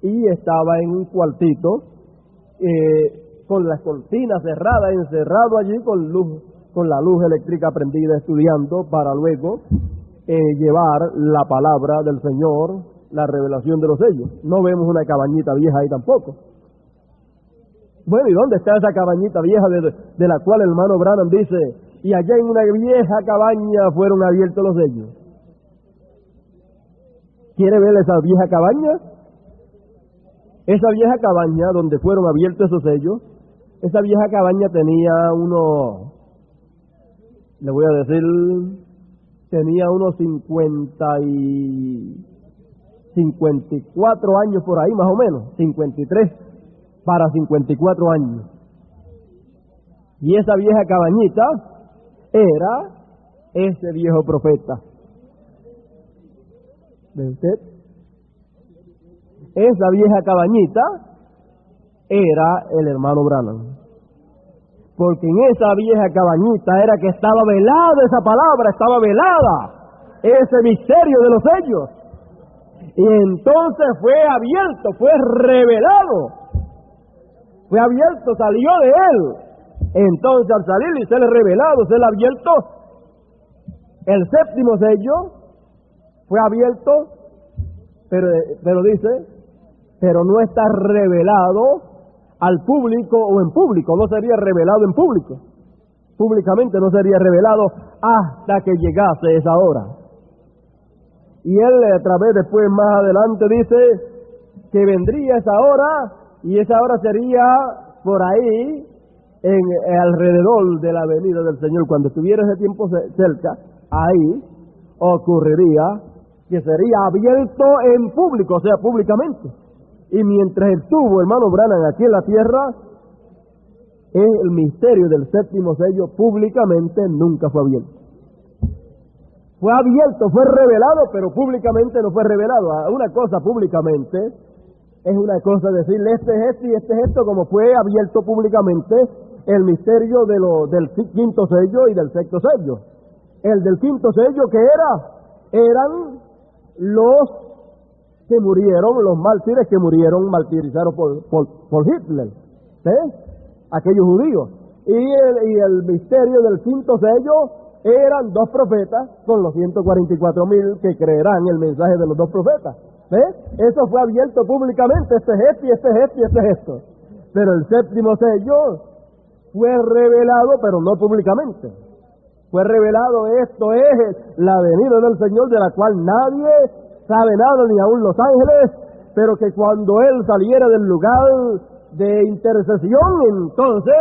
y estaba en un cuartito con las cortinas cerradas, encerrado allí con la luz eléctrica prendida, estudiando para luego llevar la palabra del Señor, la revelación de los sellos. No vemos una cabañita vieja ahí tampoco. Bueno, ¿y dónde está esa cabañita vieja de la cual el hermano Branham dice, y allá en una vieja cabaña fueron abiertos los sellos? ¿Quiere ver esa vieja cabaña? Esa vieja cabaña donde fueron abiertos esos sellos, esa vieja cabaña tenía tenía unos 54 años por ahí más o menos, 53 para 54 años. Y esa vieja cabañita era ese viejo profeta. ¿Ve usted? Esa vieja cabañita era el hermano Branham. Porque en esa vieja cabañita era que estaba velada esa palabra, estaba velada ese misterio de los sellos. Y entonces fue abierto, fue revelado, fue abierto, salió de él. Entonces al salir y ser revelado, ser abierto, el séptimo sello fue abierto, pero dice, pero no está revelado al público o en público, no sería revelado en público, públicamente no sería revelado hasta que llegase esa hora. Y él a través después más adelante dice que vendría esa hora, y esa hora sería por ahí alrededor de la venida del Señor. Cuando estuviera ese tiempo cerca, ahí ocurriría que sería abierto en público, o sea, públicamente. Y mientras estuvo hermano Branham aquí en la tierra, el misterio del séptimo sello públicamente nunca fue abierto. Fue abierto, fue revelado, pero públicamente no fue revelado. Una cosa públicamente es una cosa decirle este es esto y este es esto, como fue abierto públicamente el misterio del quinto sello y del sexto sello. El del quinto sello, ¿qué era? Eran los que murieron, los mártires que murieron martirizados por Hitler, ¿sí? Aquellos judíos. Y el misterio del quinto sello eran dos profetas con los 144,000 que creerán el mensaje de los dos profetas. ¿Ves? Eso fue abierto públicamente, este es esto y este es esto y este es esto. Pero el séptimo sello fue revelado, pero no públicamente. Fue revelado, esto es la venida del Señor, de la cual nadie sabe nada, ni aun los ángeles, pero que cuando Él saliera del lugar de intercesión, entonces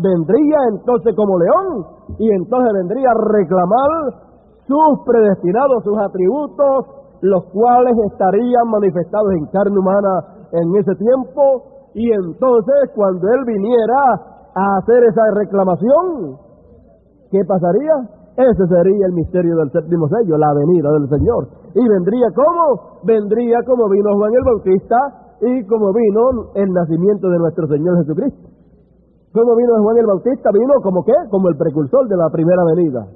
vendría entonces como león, y entonces vendría a reclamar sus predestinados, sus atributos, los cuales estarían manifestados en carne humana en ese tiempo. Y entonces cuando Él viniera a hacer esa reclamación, ¿qué pasaría? Ese sería el misterio del séptimo sello, la venida del Señor. ¿Y vendría cómo? Vendría como vino Juan el Bautista y como vino el nacimiento de nuestro Señor Jesucristo. ¿Cómo vino Juan el Bautista? Vino como ¿qué? Como el precursor de la primera venida.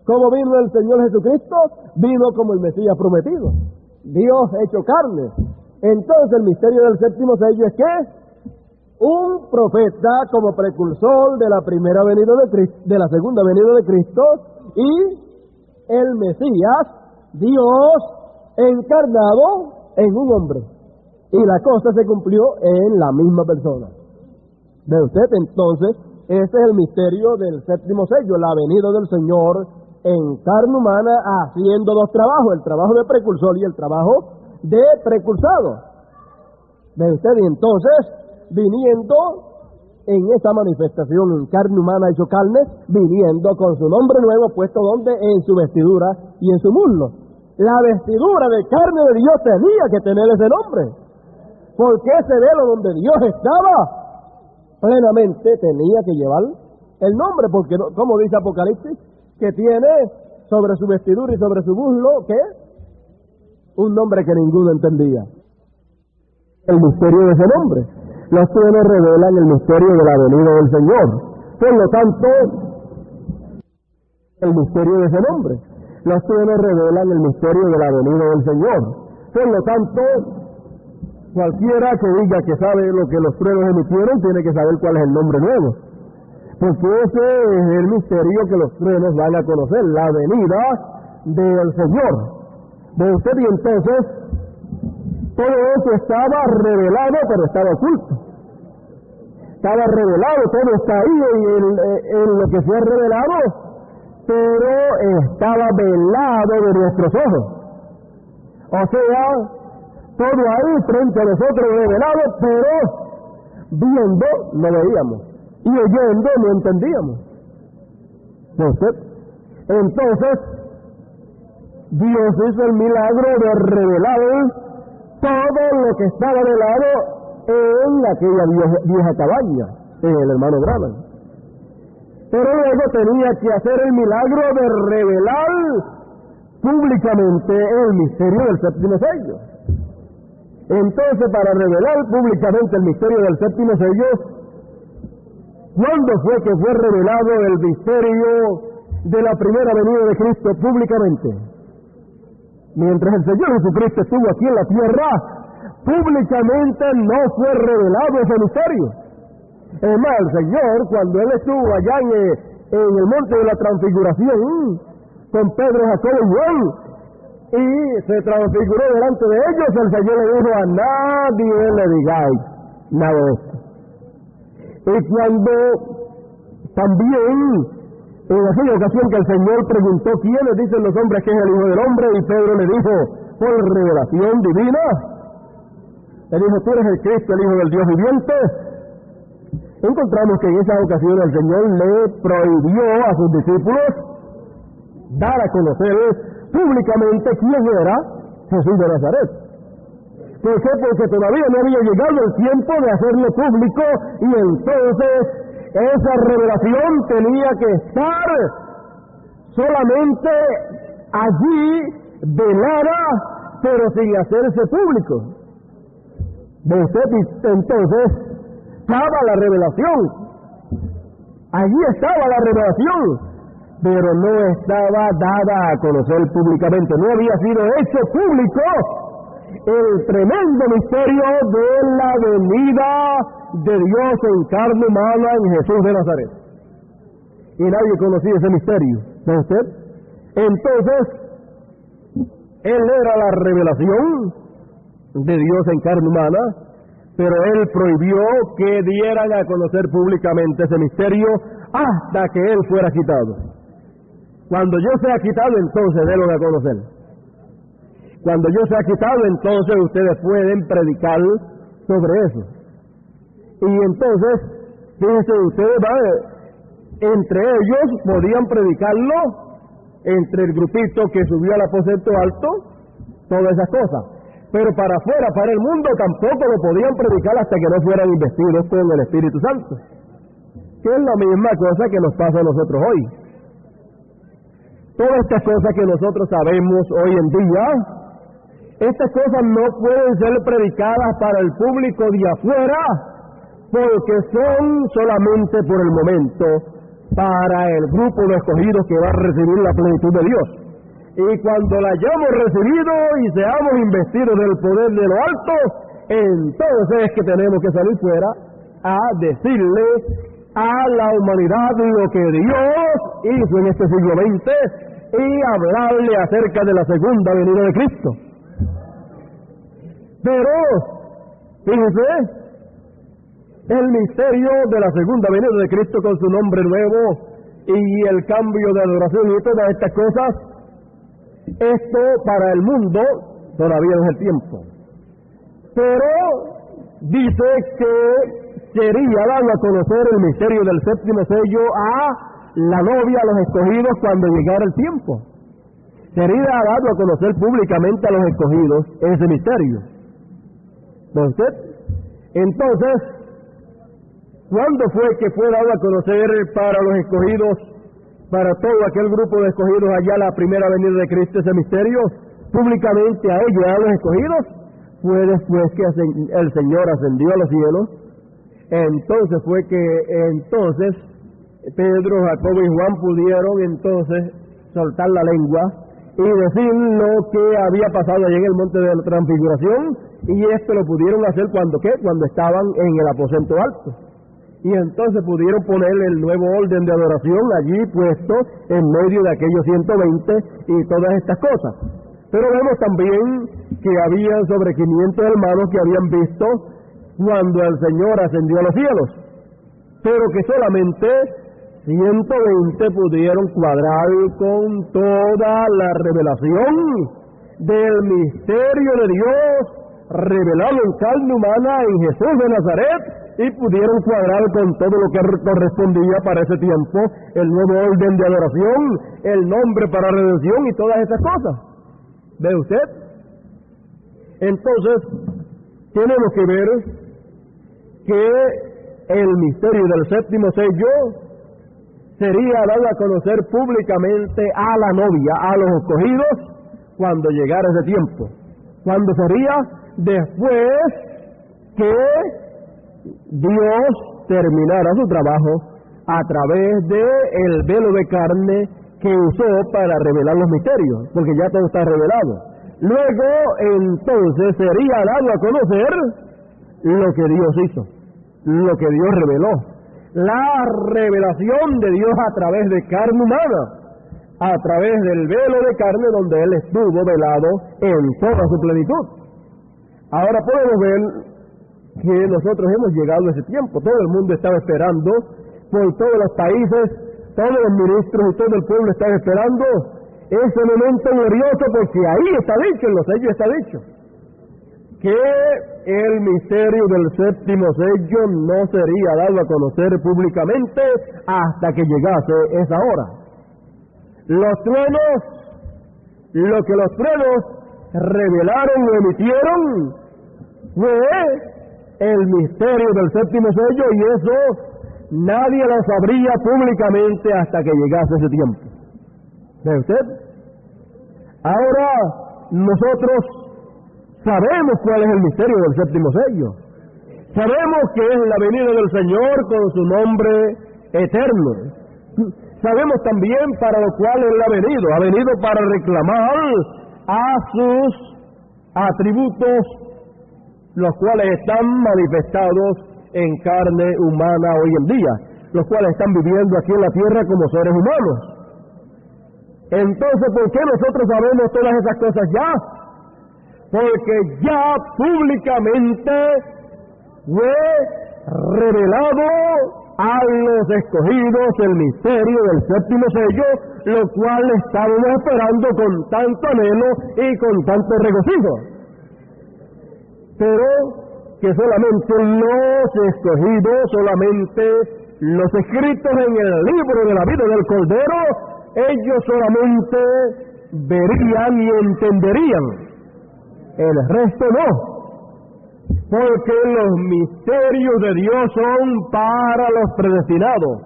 ¿Cómo vino el Señor Jesucristo? Vino como el Mesías prometido, Dios hecho carne. Entonces el misterio del séptimo sello es ¿qué? un profeta como precursor de la primera venida de Cristo, de la segunda venida de Cristo, y el Mesías, Dios encarnado en un hombre. Y la cosa se cumplió en la misma persona. ¿Ve usted? Entonces, ese es el misterio del séptimo sello, la venida del Señor en carne humana haciendo dos trabajos, el trabajo de precursor y el trabajo de precursado. ¿Ve usted? Y entonces, viniendo en esa manifestación en carne humana hecho carne, viniendo con su nombre nuevo puesto donde en su vestidura y en su muslo. La vestidura de carne de Dios tenía que tener ese nombre, porque ese velo donde Dios estaba plenamente tenía que llevar el nombre, porque como dice Apocalipsis, que tiene sobre su vestidura y sobre su muslo, ¿qué? Un nombre que ninguno entendía. El misterio de ese nombre. Los truenos revelan el misterio de la venida del Señor. Por lo tanto, el misterio de ese nombre. Los truenos revelan el misterio de la venida del Señor. Por lo tanto, cualquiera que diga que sabe lo que los truenos emitieron, tiene que saber cuál es el nombre nuevo. Porque ese es el misterio que los truenos van a conocer, la venida del Señor. ¿Ve usted? Y entonces, todo eso estaba revelado, pero estaba oculto. Estaba revelado, todo está ahí en lo que se ha revelado, pero estaba velado de nuestros ojos. O sea, todo ahí frente a nosotros revelado, pero viendo no veíamos, y oyendo no entendíamos. ¿No usted? Entonces, Dios hizo el milagro de revelar todo lo que estaba velado en aquella vieja cabaña, en el hermano Branham. Pero luego tenía que hacer el milagro de revelar públicamente el misterio del séptimo sello. Entonces, para revelar públicamente el misterio del séptimo sello, ¿cuándo fue que fue revelado el misterio de la primera venida de Cristo públicamente? Mientras el Señor Jesucristo estuvo aquí en la tierra, públicamente no fue revelado ese misterio. Es más, el Señor, cuando Él estuvo allá en el monte de la transfiguración, con Pedro, Jacobo y Juan, y se transfiguró delante de ellos, el Señor le dijo: a nadie le digáis nada de esto. Y cuando también, en aquella ocasión que el Señor preguntó quiénes dicen los hombres que es el Hijo del Hombre, y Pedro le dijo: por revelación divina, le dijo: tú eres el Cristo, el Hijo del Dios viviente. Encontramos que en esa ocasión el Señor le prohibió a sus discípulos dar a conocer públicamente quién era Jesús de Nazaret. ¿Por qué? Porque todavía no había llegado el tiempo de hacerlo público, y entonces esa revelación tenía que estar solamente allí, velada, pero sin hacerse público. ¿Ve usted? Entonces estaba la revelación, allí estaba la revelación, pero no estaba dada a conocer públicamente, no había sido hecho público el tremendo misterio de la venida de Dios en carne humana en Jesús de Nazaret. Y nadie conocía ese misterio, ¿ve usted? Entonces, Él era la revelación de Dios en carne humana, pero Él prohibió que dieran a conocer públicamente ese misterio hasta que Él fuera quitado. Cuando yo sea quitado, entonces denlo a conocer. Cuando yo sea quitado, entonces ustedes pueden predicar sobre eso. Y entonces, fíjense ustedes, entre ellos podían predicarlo, entre el grupito que subió al aposento alto, todas esas cosas. Pero para afuera, para el mundo, tampoco lo podían predicar hasta que no fueran investidos con el Espíritu Santo. Que es la misma cosa que nos pasa a nosotros hoy. Todas estas cosas que nosotros sabemos hoy en día, estas cosas no pueden ser predicadas para el público de afuera, porque son solamente por el momento para el grupo de escogidos que va a recibir la plenitud de Dios. Y cuando la hayamos recibido y seamos investidos del poder de lo alto, entonces es que tenemos que salir fuera a decirle a la humanidad lo que Dios hizo en este siglo XX y hablarle acerca de la segunda venida de Cristo. Pero, fíjese, el misterio de la segunda venida de Cristo con su nombre nuevo y el cambio de adoración y todas estas cosas, esto para el mundo todavía no es el tiempo. Pero dice que sería dado a conocer el misterio del séptimo sello a la novia, a los escogidos cuando llegara el tiempo. Sería dado a conocer públicamente a los escogidos ese misterio. ¿Ve usted? Entonces, ¿cuándo fue que fue dado a conocer para los escogidos, para todo aquel grupo de escogidos allá la primera venida de Cristo, ese misterio? Públicamente a ellos, a los escogidos, fue después que el Señor ascendió a los cielos. Entonces fue que Pedro, Jacobo y Juan pudieron entonces soltar la lengua y decir lo que había pasado allí en el monte de la transfiguración, y esto lo pudieron hacer cuando estaban en el aposento alto. Y entonces pudieron poner el nuevo orden de adoración allí puesto en medio de aquellos 120 y todas estas cosas. Pero vemos también que había sobre 500 hermanos que habían visto cuando el Señor ascendió a los cielos, pero que solamente 120 pudieron cuadrar con toda la revelación del misterio de Dios revelado en carne humana en Jesús de Nazaret, y pudieron cuadrar con todo lo que correspondía para ese tiempo, el nuevo orden de adoración, el nombre para redención y todas esas cosas. ¿Ve usted? Entonces, tenemos que ver que el misterio del séptimo sello sería dado a conocer públicamente a la novia, a los escogidos, cuando llegara ese tiempo. ¿Cuándo sería? Después que Dios terminara su trabajo a través de el velo de carne que usó para revelar los misterios, porque ya todo está revelado. Luego, entonces, sería dado a conocer lo que Dios hizo, lo que Dios reveló, la revelación de Dios a través de carne humana, a través del velo de carne donde Él estuvo velado en toda su plenitud. Ahora podemos ver que nosotros hemos llegado a ese tiempo. Todo el mundo estaba esperando, por todos los países, todos los ministros y todo el pueblo estaba esperando ese momento glorioso, porque ahí está dicho, en los sellos está dicho, que el misterio del séptimo sello no sería dado a conocer públicamente hasta que llegase esa hora. Los truenos, lo que los truenos revelaron o emitieron fue el misterio del séptimo sello, y eso nadie lo sabría públicamente hasta que llegase ese tiempo. ¿Ve usted? Ahora nosotros sabemos cuál es el misterio del séptimo sello. Sabemos que es la venida del Señor con su nombre eterno. Sabemos también para lo cual Él ha venido. Ha venido para reclamar a sus atributos, los cuales están manifestados en carne humana hoy en día, los cuales están viviendo aquí en la tierra como seres humanos. Entonces, ¿por qué nosotros sabemos todas esas cosas ya? Porque ya públicamente fue revelado a los escogidos el misterio del séptimo sello, lo cual estábamos esperando con tanto anhelo y con tanto regocijo. Pero que solamente los escogidos, solamente los escritos en el libro de la vida del Cordero, ellos solamente verían y entenderían. El resto no. Porque los misterios de Dios son para los predestinados,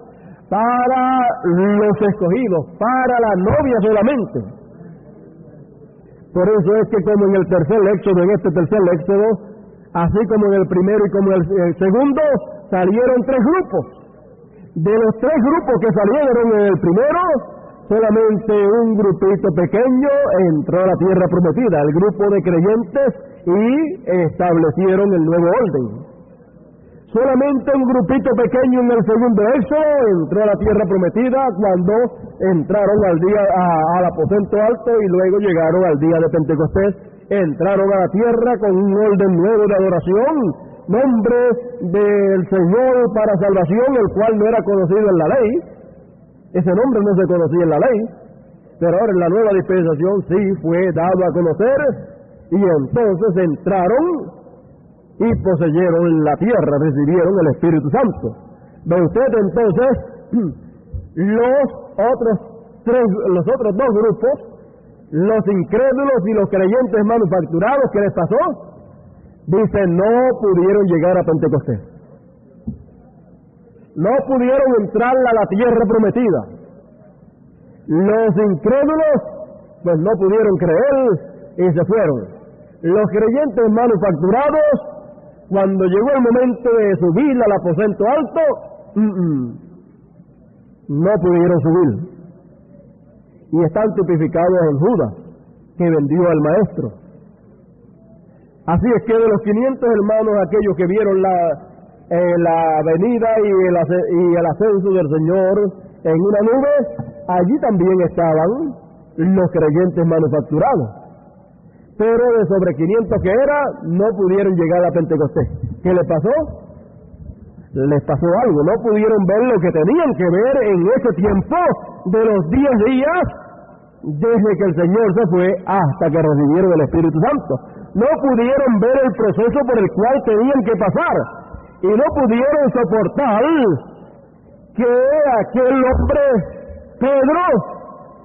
para los escogidos, para la novia solamente. Por eso es que como en el tercer éxodo, en este tercer éxodo, así como en el primero y como en el segundo, salieron 3 grupos. De los 3 grupos que salieron en el primero, solamente un grupito pequeño entró a la tierra prometida, el grupo de creyentes, y establecieron el nuevo orden. Solamente un grupito pequeño en el segundo éxodo entró a la tierra prometida cuando entraron al aposento alto y luego llegaron al día de Pentecostés. Entraron a la tierra con un orden nuevo de adoración, nombre del Señor para salvación, el cual no era conocido en la ley. Ese nombre no se conocía en la ley, pero ahora en la nueva dispensación sí fue dado a conocer, y entonces entraron y poseyeron la tierra, recibieron el Espíritu Santo. ¿Ve usted entonces los otros dos grupos, los incrédulos y los creyentes manufacturados? ¿Qué les pasó? Dice, no pudieron llegar a Pentecostés. No pudieron entrar a la tierra prometida. Los incrédulos, pues no pudieron creer y se fueron. Los creyentes manufacturados, cuando llegó el momento de subir al aposento alto, no pudieron subir. Y están tipificados en Judas, que vendió al Maestro. Así es que de los 500 hermanos, aquellos que vieron la venida y el ascenso del Señor en una nube, allí también estaban los creyentes manufacturados. Pero de sobre 500 que era, no pudieron llegar a Pentecostés. ¿Qué les pasó? Les pasó algo, no pudieron ver lo que tenían que ver en ese tiempo de los 10 días desde que el Señor se fue hasta que recibieron el Espíritu Santo. No pudieron ver el proceso por el cual tenían que pasar, y no pudieron soportar que aquel hombre, Pedro,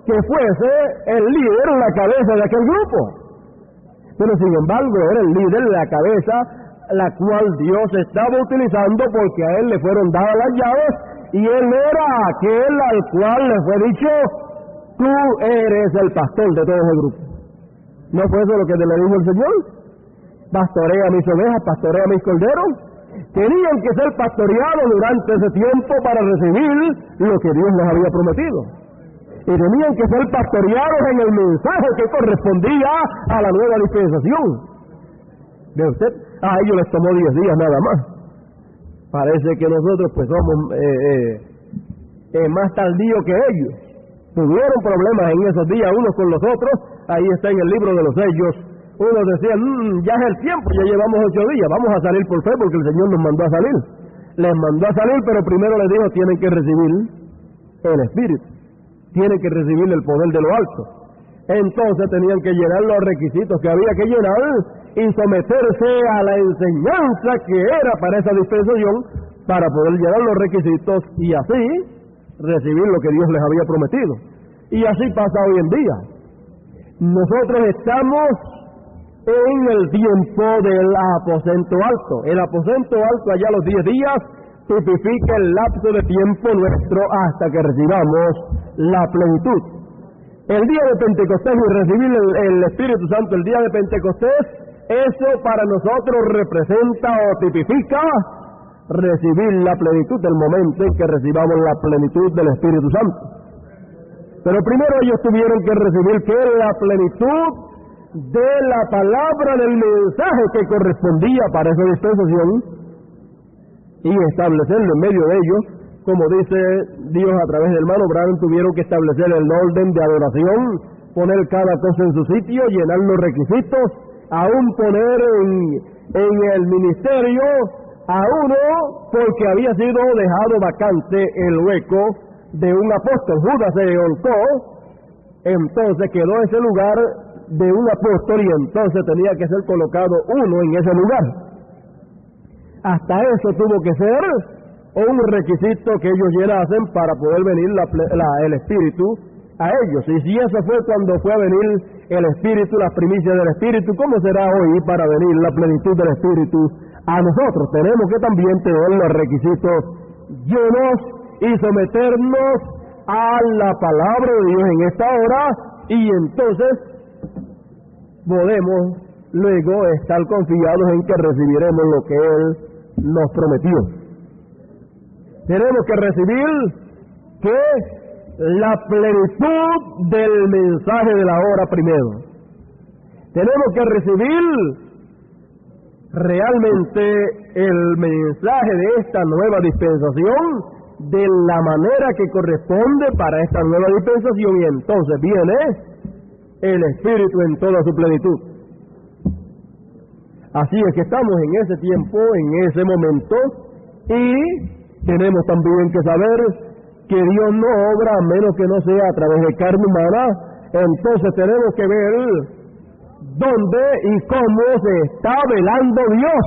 que fuese el líder, la cabeza de aquel grupo. Pero sin embargo era el líder, la cabeza, la cual Dios estaba utilizando, porque a él le fueron dadas las llaves, y él era aquel al cual le fue dicho, tú eres el pastor de todo ese grupo. ¿No fue eso lo que le dijo el Señor? Pastorea mis ovejas, pastorea mis corderos. Tenían que ser pastoreados durante ese tiempo para recibir lo que Dios les había prometido. Y tenían que ser pastoreados en el mensaje que correspondía a la nueva dispensación. ¿Ve usted? A ellos les tomó 10 días nada más. Parece que nosotros pues somos más tardíos que ellos. Tuvieron problemas en esos días unos con los otros. Ahí está en el libro de los Hechos. Unos decían, ya es el tiempo, ya llevamos 8 días, vamos a salir por fe porque el Señor nos mandó a salir. Les mandó a salir, pero primero les dijo, tienen que recibir el Espíritu. Tienen que recibir el poder de lo alto. Entonces tenían que llenar los requisitos que había que llenar y someterse a la enseñanza que era para esa dispensación, para poder llenar los requisitos y así recibir lo que Dios les había prometido. Y así pasa hoy en día. Nosotros estamos en el tiempo del aposento alto. El aposento alto, allá los 10 días, tipifica el lapso de tiempo nuestro hasta que recibamos la plenitud. El día de Pentecostés y recibir el Espíritu Santo, el día de Pentecostés, eso para nosotros representa o tipifica recibir la plenitud, del momento en que recibamos la plenitud del Espíritu Santo. Pero primero ellos tuvieron que recibir que la plenitud de la palabra del mensaje que correspondía para esa dispensación y establecerlo en medio de ellos. Como dice Dios a través del hermano Branham, tuvieron que establecer el orden de adoración, poner cada cosa en su sitio, llenar los requisitos, aún poner en el ministerio a uno porque había sido dejado vacante el hueco de un apóstol. Judas se holcó, entonces quedó ese lugar de un apóstol y entonces tenía que ser colocado uno en ese lugar. Hasta eso tuvo que ser un requisito que ellos llenasen para poder venir el Espíritu a ellos. Y si eso fue cuando fue a venir el Espíritu, las primicias del Espíritu, ¿cómo será hoy para venir la plenitud del Espíritu a nosotros? Tenemos que también tener los requisitos llenos y someternos a la palabra de Dios en esta hora, y entonces podemos luego estar confiados en que recibiremos lo que Él nos prometió. Tenemos que recibir la plenitud del mensaje de la hora primero. Tenemos que recibir realmente el mensaje de esta nueva dispensación de la manera que corresponde para esta nueva dispensación, y entonces viene el Espíritu en toda su plenitud. Así es que estamos en ese tiempo, en ese momento, y tenemos también que saber que Dios no obra a menos que no sea a través de carne humana. Entonces tenemos que ver dónde y cómo se está velando Dios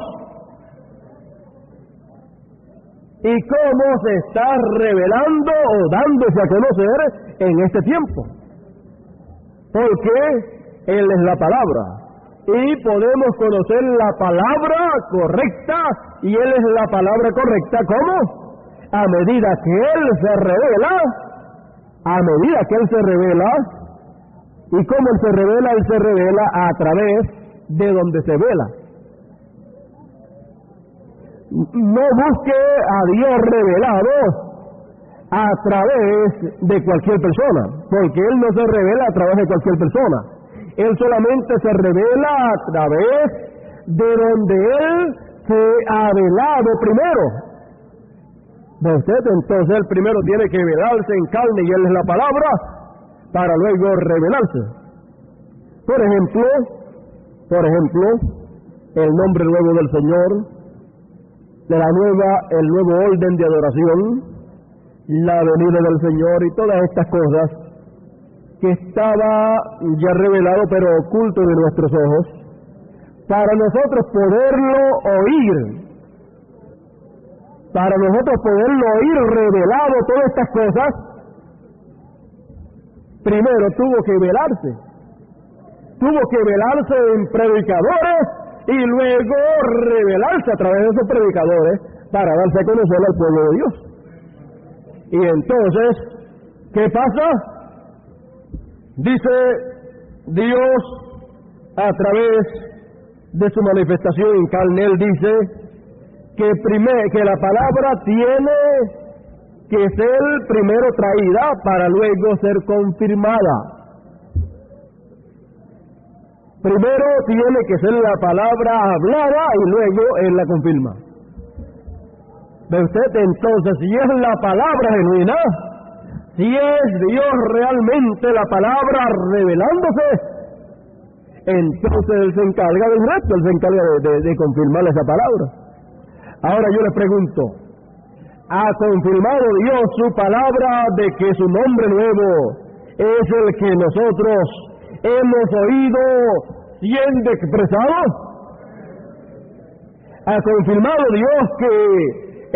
y cómo se está revelando o dándose a conocer en este tiempo, porque Él es la palabra y podemos conocer la palabra correcta, y Él es la palabra correcta ¿cómo? A medida que Él se revela, y cómo Él se revela a través de donde se vela. No busque a Dios revelado a través de cualquier persona, porque Él no se revela a través de cualquier persona. Él solamente se revela a través de donde Él se ha velado primero. ¿Ve usted? Entonces Él primero tiene que velarse en carne, y Él es la palabra, para luego revelarse. Por ejemplo, el nombre nuevo del Señor, el nuevo orden de adoración, la venida del Señor y todas estas cosas que estaba ya revelado pero oculto de nuestros ojos, para nosotros poderlo oír, revelado todas estas cosas, primero tuvo que velarse en predicadores, y luego revelarse a través de esos predicadores para darse a conocer al pueblo de Dios. Y entonces, ¿qué pasa? Dice Dios a través de su manifestación en carne. Él dice que la palabra tiene que ser primero traída para luego ser confirmada. Primero tiene que ser la palabra hablada y luego Él la confirma. ¿Ve usted? Entonces, si es la palabra genuina, si es Dios realmente la palabra revelándose, entonces Él se encarga del resto, Él se encarga de confirmar esa palabra. Ahora yo les pregunto, ¿ha confirmado Dios su palabra de que su nombre nuevo es el que nosotros hemos oído siendo expresado? ¿Ha confirmado Dios que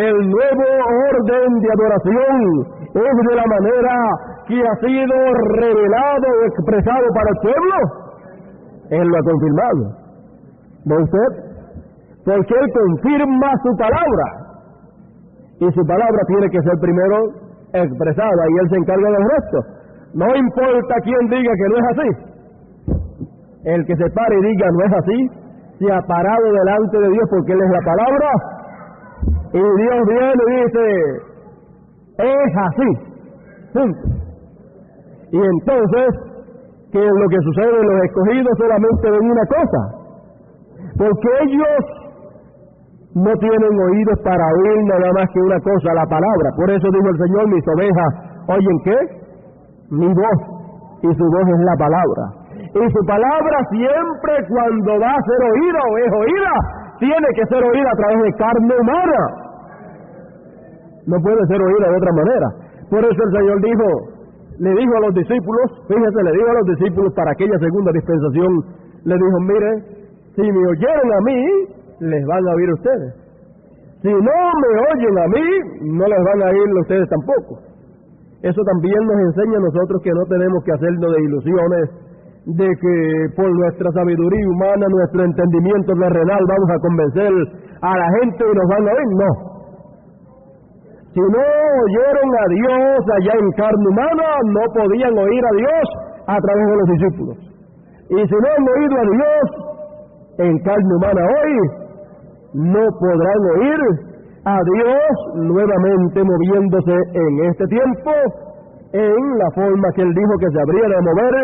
el nuevo orden de adoración es de la manera que ha sido revelado o expresado para el pueblo? Él lo ha confirmado. ¿Ve usted? Porque Él confirma su palabra, y su palabra tiene que ser primero expresada, y Él se encarga del resto. No importa quién diga que no es así. El que se pare y diga no es así, se ha parado delante de Dios, porque Él es la palabra, y Dios viene y dice, es así, punto. Y entonces, ¿qué es lo que sucede? Los escogidos solamente ven una cosa, porque ellos no tienen oídos para oír nada más que una cosa, la palabra. Por eso dijo el Señor, mis ovejas oyen ¿qué? Mi voz, y su voz es la palabra. Y su palabra siempre, cuando va a ser oída o es oída, tiene que ser oída a través de carne humana. No puede ser oída de otra manera. Por eso el Señor le dijo a los discípulos, fíjese, le dijo a los discípulos para aquella segunda dispensación, le dijo, mire, si me oyeron a mí, les van a oír ustedes. Si no me oyen a mí, no les van a oír ustedes tampoco. Eso también nos enseña a nosotros que no tenemos que hacernos de ilusiones de que por nuestra sabiduría humana, nuestro entendimiento terrenal, vamos a convencer a la gente y nos van a oír. No. Si no oyeron a Dios allá en carne humana, no podían oír a Dios a través de los discípulos. Y si no han oído a Dios en carne humana hoy, no podrán oír a Dios nuevamente moviéndose en este tiempo en la forma que Él dijo que se habría de mover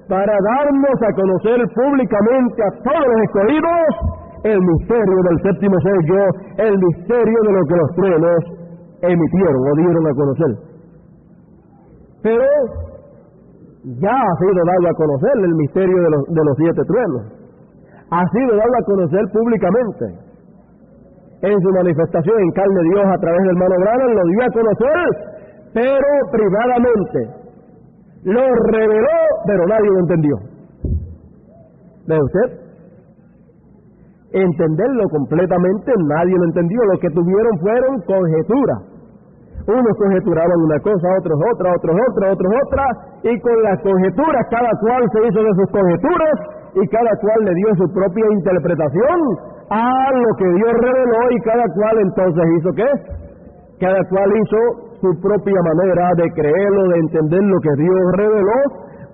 para darnos a conocer públicamente a todos los escogidos el misterio del séptimo sello, el misterio de lo que los truenos emitieron o dieron a conocer. Pero ya ha sido dado a conocer el misterio de los 7 truenos. Ha sido dado a conocer públicamente. En su manifestación en carne de Dios a través del hermano Branham lo dio a conocer, pero privadamente. Lo reveló, pero nadie lo entendió. ¿Ve usted? Entenderlo completamente nadie lo entendió. Lo que tuvieron fueron conjeturas. Unos conjeturaban una cosa, otros otra, otros otra, y con las conjeturas cada cual se hizo de sus conjeturas y cada cual le dio su propia interpretación a lo que Dios reveló, y cada cual entonces hizo ¿qué? Cada cual hizo su propia manera de creerlo, de entender lo que Dios reveló,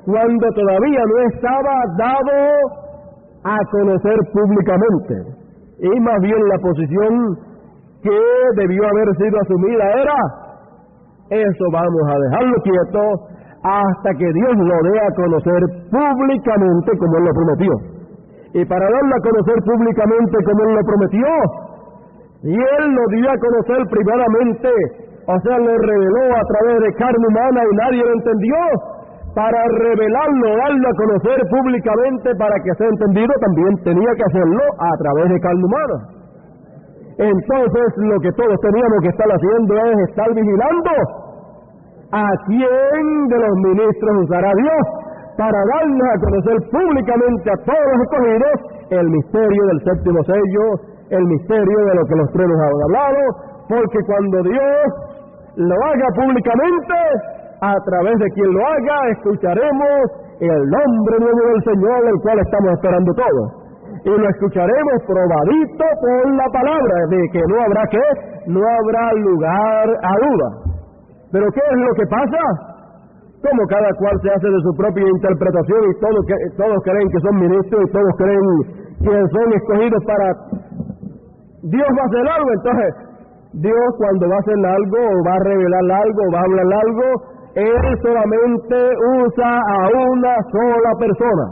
cuando todavía no estaba dado a conocer públicamente. Y más bien la posición que debió haber sido asumida era: eso vamos a dejarlo quieto hasta que Dios lo dé a conocer públicamente como Él lo prometió. Y para darlo a conocer públicamente como Él lo prometió, y Él lo dio a conocer privadamente, o sea, lo reveló a través de carne humana y nadie lo entendió. Para revelarlo, darlo a conocer públicamente para que sea entendido, también tenía que hacerlo a través de carne humana. Entonces, lo que todos teníamos que estar haciendo es estar vigilando a quién de los ministros usará Dios para darnos a conocer públicamente a todos los escogidos el misterio del séptimo sello, el misterio de lo que los truenos han hablado, porque cuando Dios lo haga públicamente, a través de quien lo haga, escucharemos el nombre nuevo del Señor, el cual estamos esperando todos. Y lo escucharemos probadito por la palabra, de que no habrá ¿qué? No habrá lugar a duda. Pero ¿qué es lo que pasa? Como cada cual se hace de su propia interpretación y todos creen que son ministros y todos creen que son escogidos para... Dios va a hacer algo, entonces Dios cuando va a hacer algo, o va a revelar algo, o va a hablar algo, Él solamente usa a una sola persona.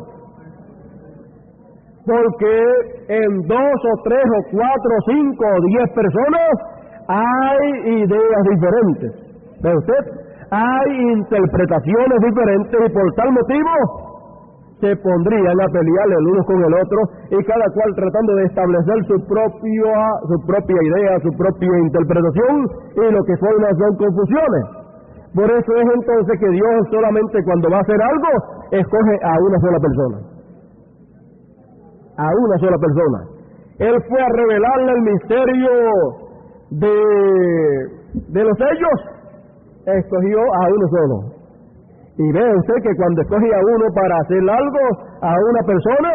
Porque en 2 o 3 o 4 o 5 o 10 personas hay ideas diferentes. ¿Ve usted? Hay interpretaciones diferentes y por tal motivo se pondrían a pelear el uno con el otro y cada cual tratando de establecer su propia idea, su propia interpretación, y lo que forma son confusiones. Por eso es entonces que Dios solamente cuando va a hacer algo escoge a una sola persona. A una sola persona. Él fue a revelarle el misterio de los sellos, escogió a uno solo. Y ve usted que cuando escoge a uno para hacer algo, a una persona,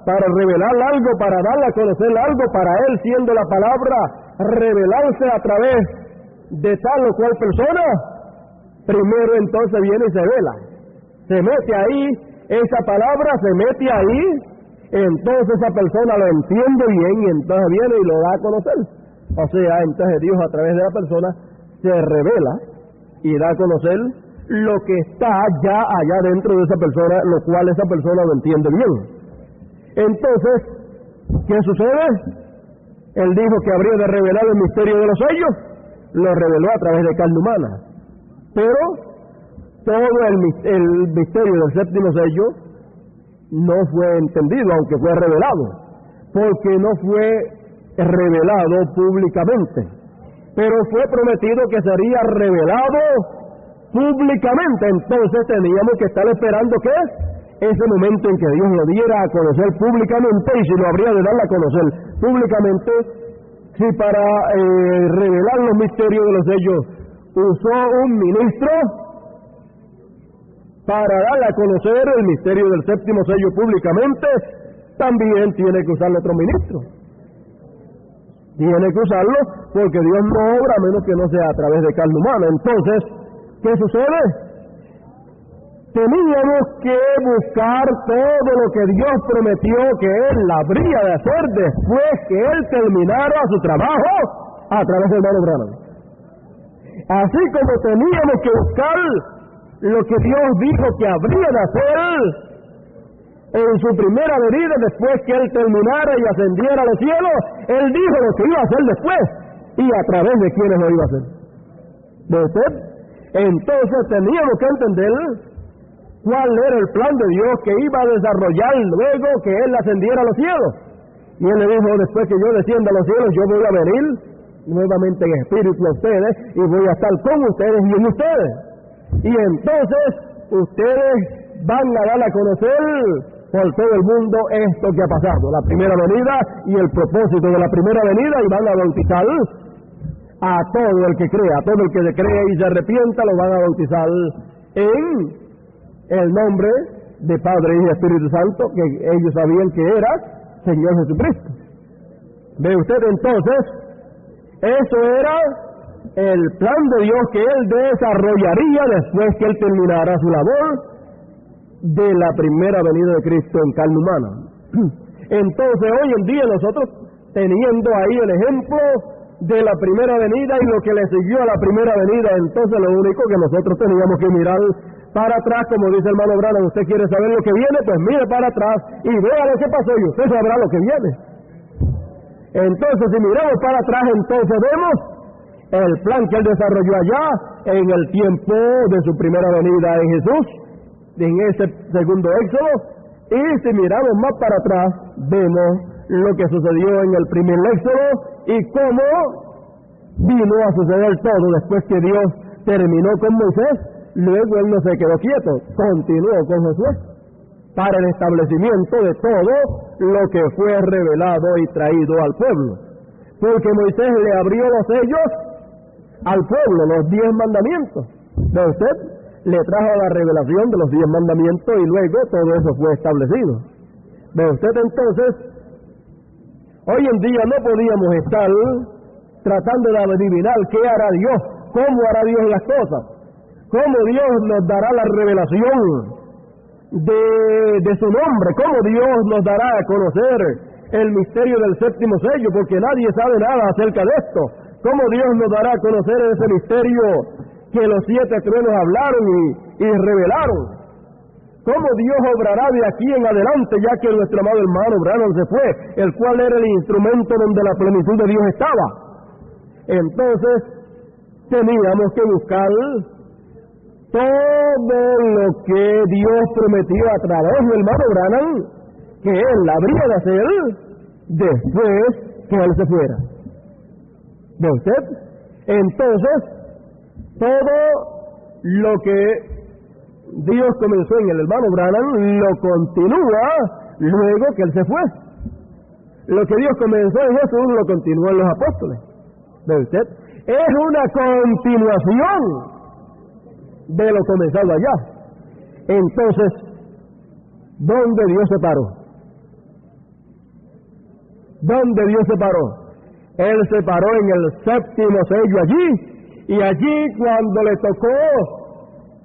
para revelar algo, para darle a conocer algo, para él siendo la palabra, revelarse a través de tal o cual persona, primero entonces viene y se vela. Se mete ahí, esa palabra se mete ahí, entonces esa persona lo entiende bien y entonces viene y lo da a conocer. O sea, entonces Dios a través de la persona se revela y da a conocer lo que está ya allá dentro de esa persona, lo cual esa persona lo entiende bien. Entonces, ¿qué sucede? Él dijo que habría de revelar el misterio de los sellos, lo reveló a través de carne humana. Pero todo el misterio del séptimo sello no fue entendido, aunque fue revelado, porque no fue revelado públicamente, pero fue prometido que sería revelado públicamente. Entonces teníamos que estar esperando ¿qué? Ese momento en que Dios lo diera a conocer públicamente, y si lo habría de dar a conocer públicamente, si para revelar los misterios de los sellos usó un ministro para dar a conocer el misterio del séptimo sello públicamente, también tiene que usar otro ministro. Tiene que usarlo porque Dios no obra a menos que no sea a través de carne humana. Entonces, ¿qué sucede? Teníamos que buscar todo lo que Dios prometió que Él habría de hacer después que Él terminara su trabajo a través del hermano Branham. Así como teníamos que buscar lo que Dios dijo que habría de hacer en su primera venida, después que Él terminara y ascendiera a los cielos, Él dijo lo que iba a hacer después y a través de quienes lo iba a hacer. ¿Ve usted? Entonces teníamos que entender cuál era el plan de Dios que iba a desarrollar luego que Él ascendiera a los cielos. Y Él le dijo, después que yo descienda a los cielos, yo voy a venir nuevamente en espíritu a ustedes y voy a estar con ustedes y en ustedes. Y entonces ustedes van a dar a conocer por todo el mundo esto que ha pasado, la primera venida y el propósito de la primera venida, y van a bautizar a todo el que crea, a todo el que cree y se arrepienta, lo van a bautizar en el nombre de Padre, Hijo y Espíritu Santo, que ellos sabían que era Señor Jesucristo. ¿Ve usted? Entonces, eso era el plan de Dios que Él desarrollaría después que Él terminara su labor de la primera venida de Cristo en carne humana. Entonces, hoy en día nosotros, teniendo ahí el ejemplo de la primera venida y lo que le siguió a la primera venida, entonces lo único que nosotros teníamos que mirar para atrás, como dice el hermano Branham, usted quiere saber lo que viene, pues mire para atrás y vea lo que pasó y usted sabrá lo que viene. Entonces, si miramos para atrás, entonces vemos el plan que Él desarrolló allá en el tiempo de su primera venida en Jesús, en ese segundo éxodo, y si miramos más para atrás, vemos lo que sucedió en el primer éxodo y cómo vino a suceder todo después que Dios terminó con Moisés. Luego Él no se quedó quieto, continuó con Josué para el establecimiento de todo lo que fue revelado y traído al pueblo, porque Moisés le abrió los sellos al pueblo, los 10 mandamientos. ¿Ve usted? Le trajo la revelación de los 10 mandamientos y luego todo eso fue establecido. ¿Ve usted? Entonces, hoy en día no podíamos estar tratando de adivinar qué hará Dios, cómo hará Dios las cosas, cómo Dios nos dará la revelación de su nombre, cómo Dios nos dará a conocer el misterio del séptimo sello, porque nadie sabe nada acerca de esto. Cómo Dios nos dará a conocer ese misterio que los 7 truenos hablaron y revelaron. Cómo Dios obrará de aquí en adelante, ya que nuestro amado hermano Branham se fue, el cual era el instrumento donde la plenitud de Dios estaba. Entonces, teníamos que buscar todo lo que Dios prometió a través del hermano Branham, que Él habría de hacer después que Él se fuera. ¿Ve usted? Entonces, todo lo que Dios comenzó en el hermano Branham lo continúa luego que Él se fue. Lo que Dios comenzó en Jesús lo continuó en los apóstoles. ¿Ve usted? Es una continuación de lo comenzado allá. Entonces, ¿dónde Dios se paró? ¿Dónde Dios se paró? Él se paró en el séptimo sello allí, y allí cuando le tocó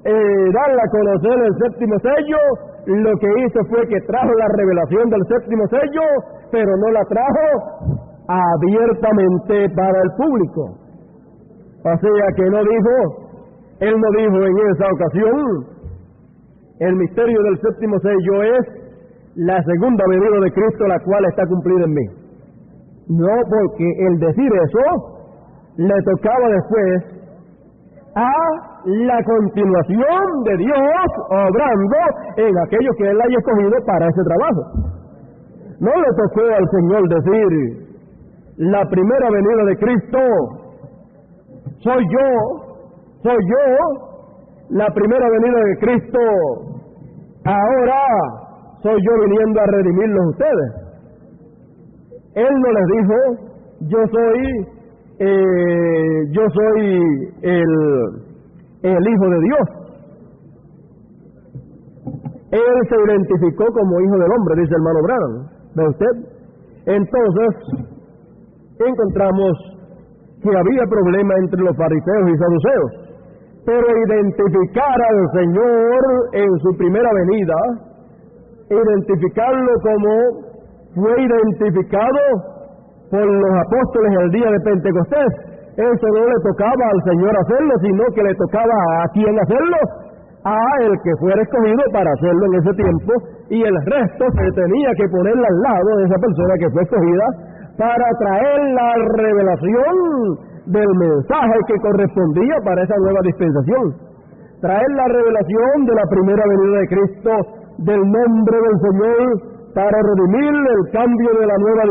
darle a conocer el séptimo sello, lo que hizo fue que trajo la revelación del séptimo sello, pero no la trajo abiertamente para el público. O sea que Él no dijo en esa ocasión, el misterio del séptimo sello es la segunda venida de Cristo, la cual está cumplida en mí. No, porque el decir eso le tocaba después a la continuación de Dios obrando en aquellos que Él haya escogido para ese trabajo. No le tocó al Señor decir, la primera venida de Cristo soy yo, la primera venida de Cristo, ahora soy yo viniendo a redimirlos ustedes. Él no les dijo, yo soy el Hijo de Dios. Él se identificó como Hijo del Hombre, dice el hermano Branham. ¿Ve usted? Entonces, encontramos que había problema entre los fariseos y saduceos, pero identificar al Señor en su primera venida, identificarlo como fue identificado por los apóstoles el día de Pentecostés, eso no le tocaba al Señor hacerlo, sino que le tocaba a quien hacerlo, a el que fuera escogido para hacerlo en ese tiempo, y el resto se tenía que poner al lado de esa persona que fue escogida para traer la revelación del mensaje que correspondía para esa nueva dispensación. Traer la revelación de la primera venida de Cristo, del nombre del Señor, para redimir el cambio de la nueva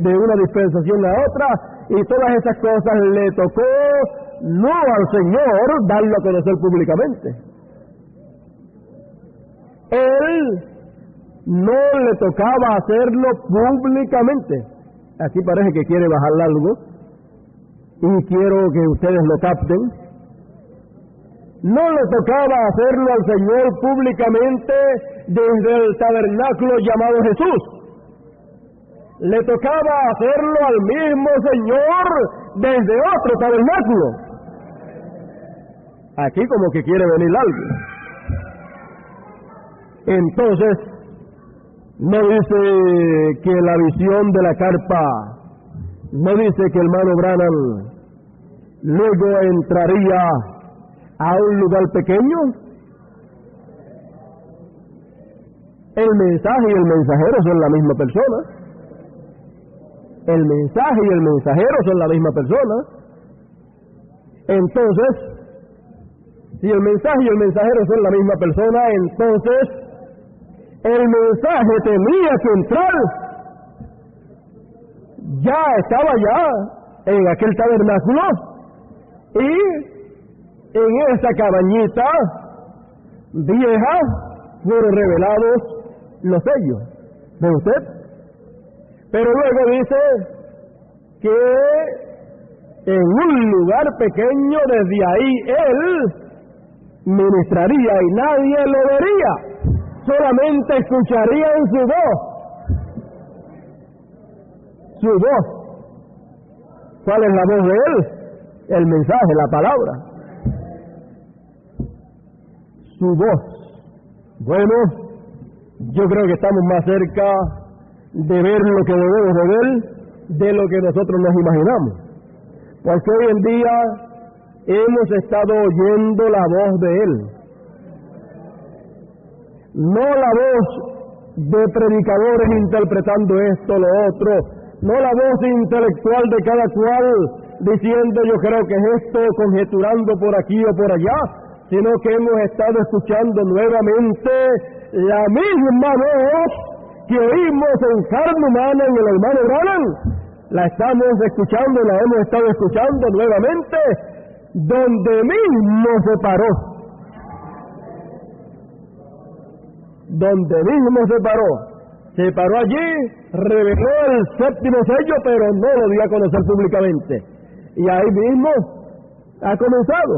de una dispensación a otra, y todas esas cosas le tocó no al Señor darlo a conocer públicamente. Él no le tocaba hacerlo públicamente. Aquí parece que quiere bajar algo, y quiero que ustedes lo capten. No le tocaba hacerlo al Señor públicamente desde el tabernáculo llamado Jesús. Le tocaba hacerlo al mismo Señor desde otro tabernáculo. Aquí como que quiere venir algo. Entonces, no dice que la visión de la carpa, no dice que el hermano Branham luego entraría a un lugar pequeño. El mensaje y el mensajero son la misma persona. El mensaje y el mensajero son la misma persona. Entonces, si el mensaje y el mensajero son la misma persona, entonces el mensaje tenía que entrar. Ya estaba ya en aquel tabernáculo, y en esa cabañita vieja fueron revelados los sellos. ¿Ve usted? Pero luego dice que en un lugar pequeño, desde ahí él ministraría y nadie lo vería, solamente escucharían su voz. Su voz. ¿Cuál es la voz de él? El mensaje, la palabra. Su voz. Bueno, yo creo que estamos más cerca de ver lo que debemos de ver de lo que nosotros nos imaginamos. Porque hoy en día hemos estado oyendo la voz de él. No la voz de predicadores interpretando esto, lo otro, no la voz intelectual de cada cual diciendo yo creo que es esto, conjeturando por aquí o por allá, sino que hemos estado escuchando nuevamente la misma voz que oímos en carne humana en el hermano Branham. La estamos escuchando, la hemos estado escuchando nuevamente, donde mismo se paró. Donde mismo se paró allí, reveló el séptimo sello, pero no lo dio a conocer públicamente. Y ahí mismo ha comenzado,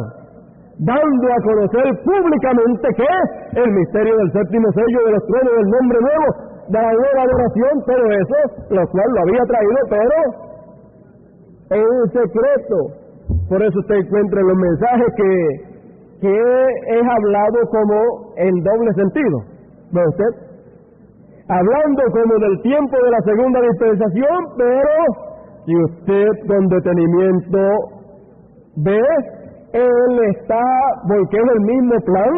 dando a conocer públicamente que el misterio del séptimo sello, de los truenos del nombre nuevo, de la nueva adoración, todo eso, lo cual lo había traído, pero en secreto. Por eso usted encuentra en los mensajes que es hablado como en doble sentido. ¿Ve usted? Hablando como del tiempo de la segunda dispensación, pero si usted con detenimiento ve, él está, porque es el mismo plan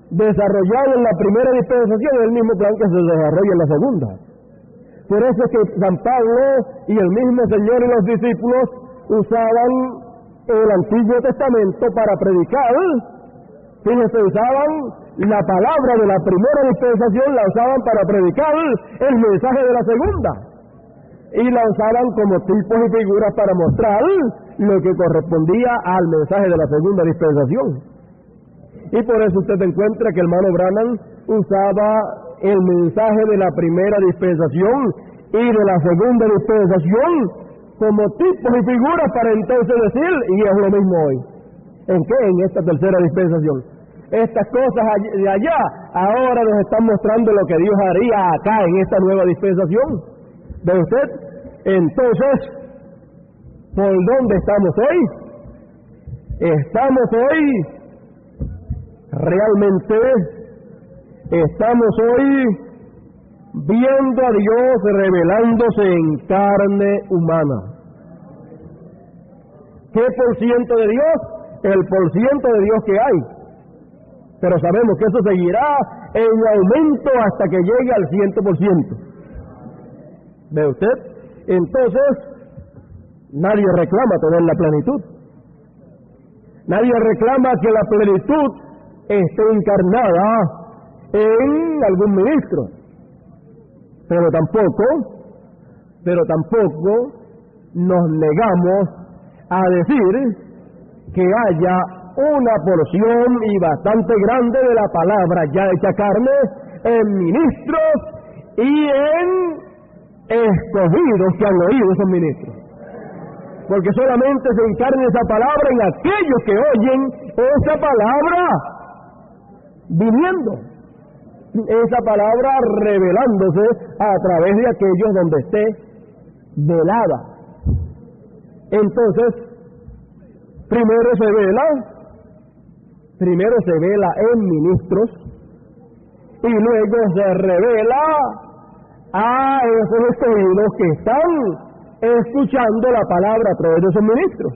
desarrollado en la primera dispensación, es el mismo plan que se desarrolla en la segunda. Por eso es que San Pablo y el mismo Señor y los discípulos usaban el Antiguo Testamento para predicar. Fíjense, usaban la palabra de la primera dispensación, la usaban para predicar el mensaje de la segunda, y la usaban como tipos y figuras para mostrar lo que correspondía al mensaje de la segunda dispensación. Y por eso usted encuentra que el hermano Branham usaba el mensaje de la primera dispensación y de la segunda dispensación como tipos y figuras para entonces decir, y es lo mismo hoy. ¿En qué? En esta tercera dispensación. Estas cosas de allá ahora nos están mostrando lo que Dios haría acá en esta nueva dispensación. ¿Ve usted? Entonces, ¿por dónde estamos hoy? Estamos hoy, realmente, estamos hoy viendo a Dios revelándose en carne humana. ¿Qué por ciento de Dios? El por ciento de Dios que hay. Pero sabemos que eso seguirá en aumento hasta que llegue al 100%. ¿Ve usted? Entonces, nadie reclama tener la plenitud. Nadie reclama que la plenitud esté encarnada en algún ministro. Pero tampoco nos negamos a decir que haya una porción y bastante grande de la palabra ya hecha carne en ministros y en escogidos que han oído esos ministros. Porque solamente se encarna esa palabra en aquellos que oyen esa palabra viniendo, esa palabra revelándose a través de aquellos donde esté velada. Entonces, primero se vela en ministros y luego se revela a esos escogidos que están escuchando la palabra a través de esos ministros.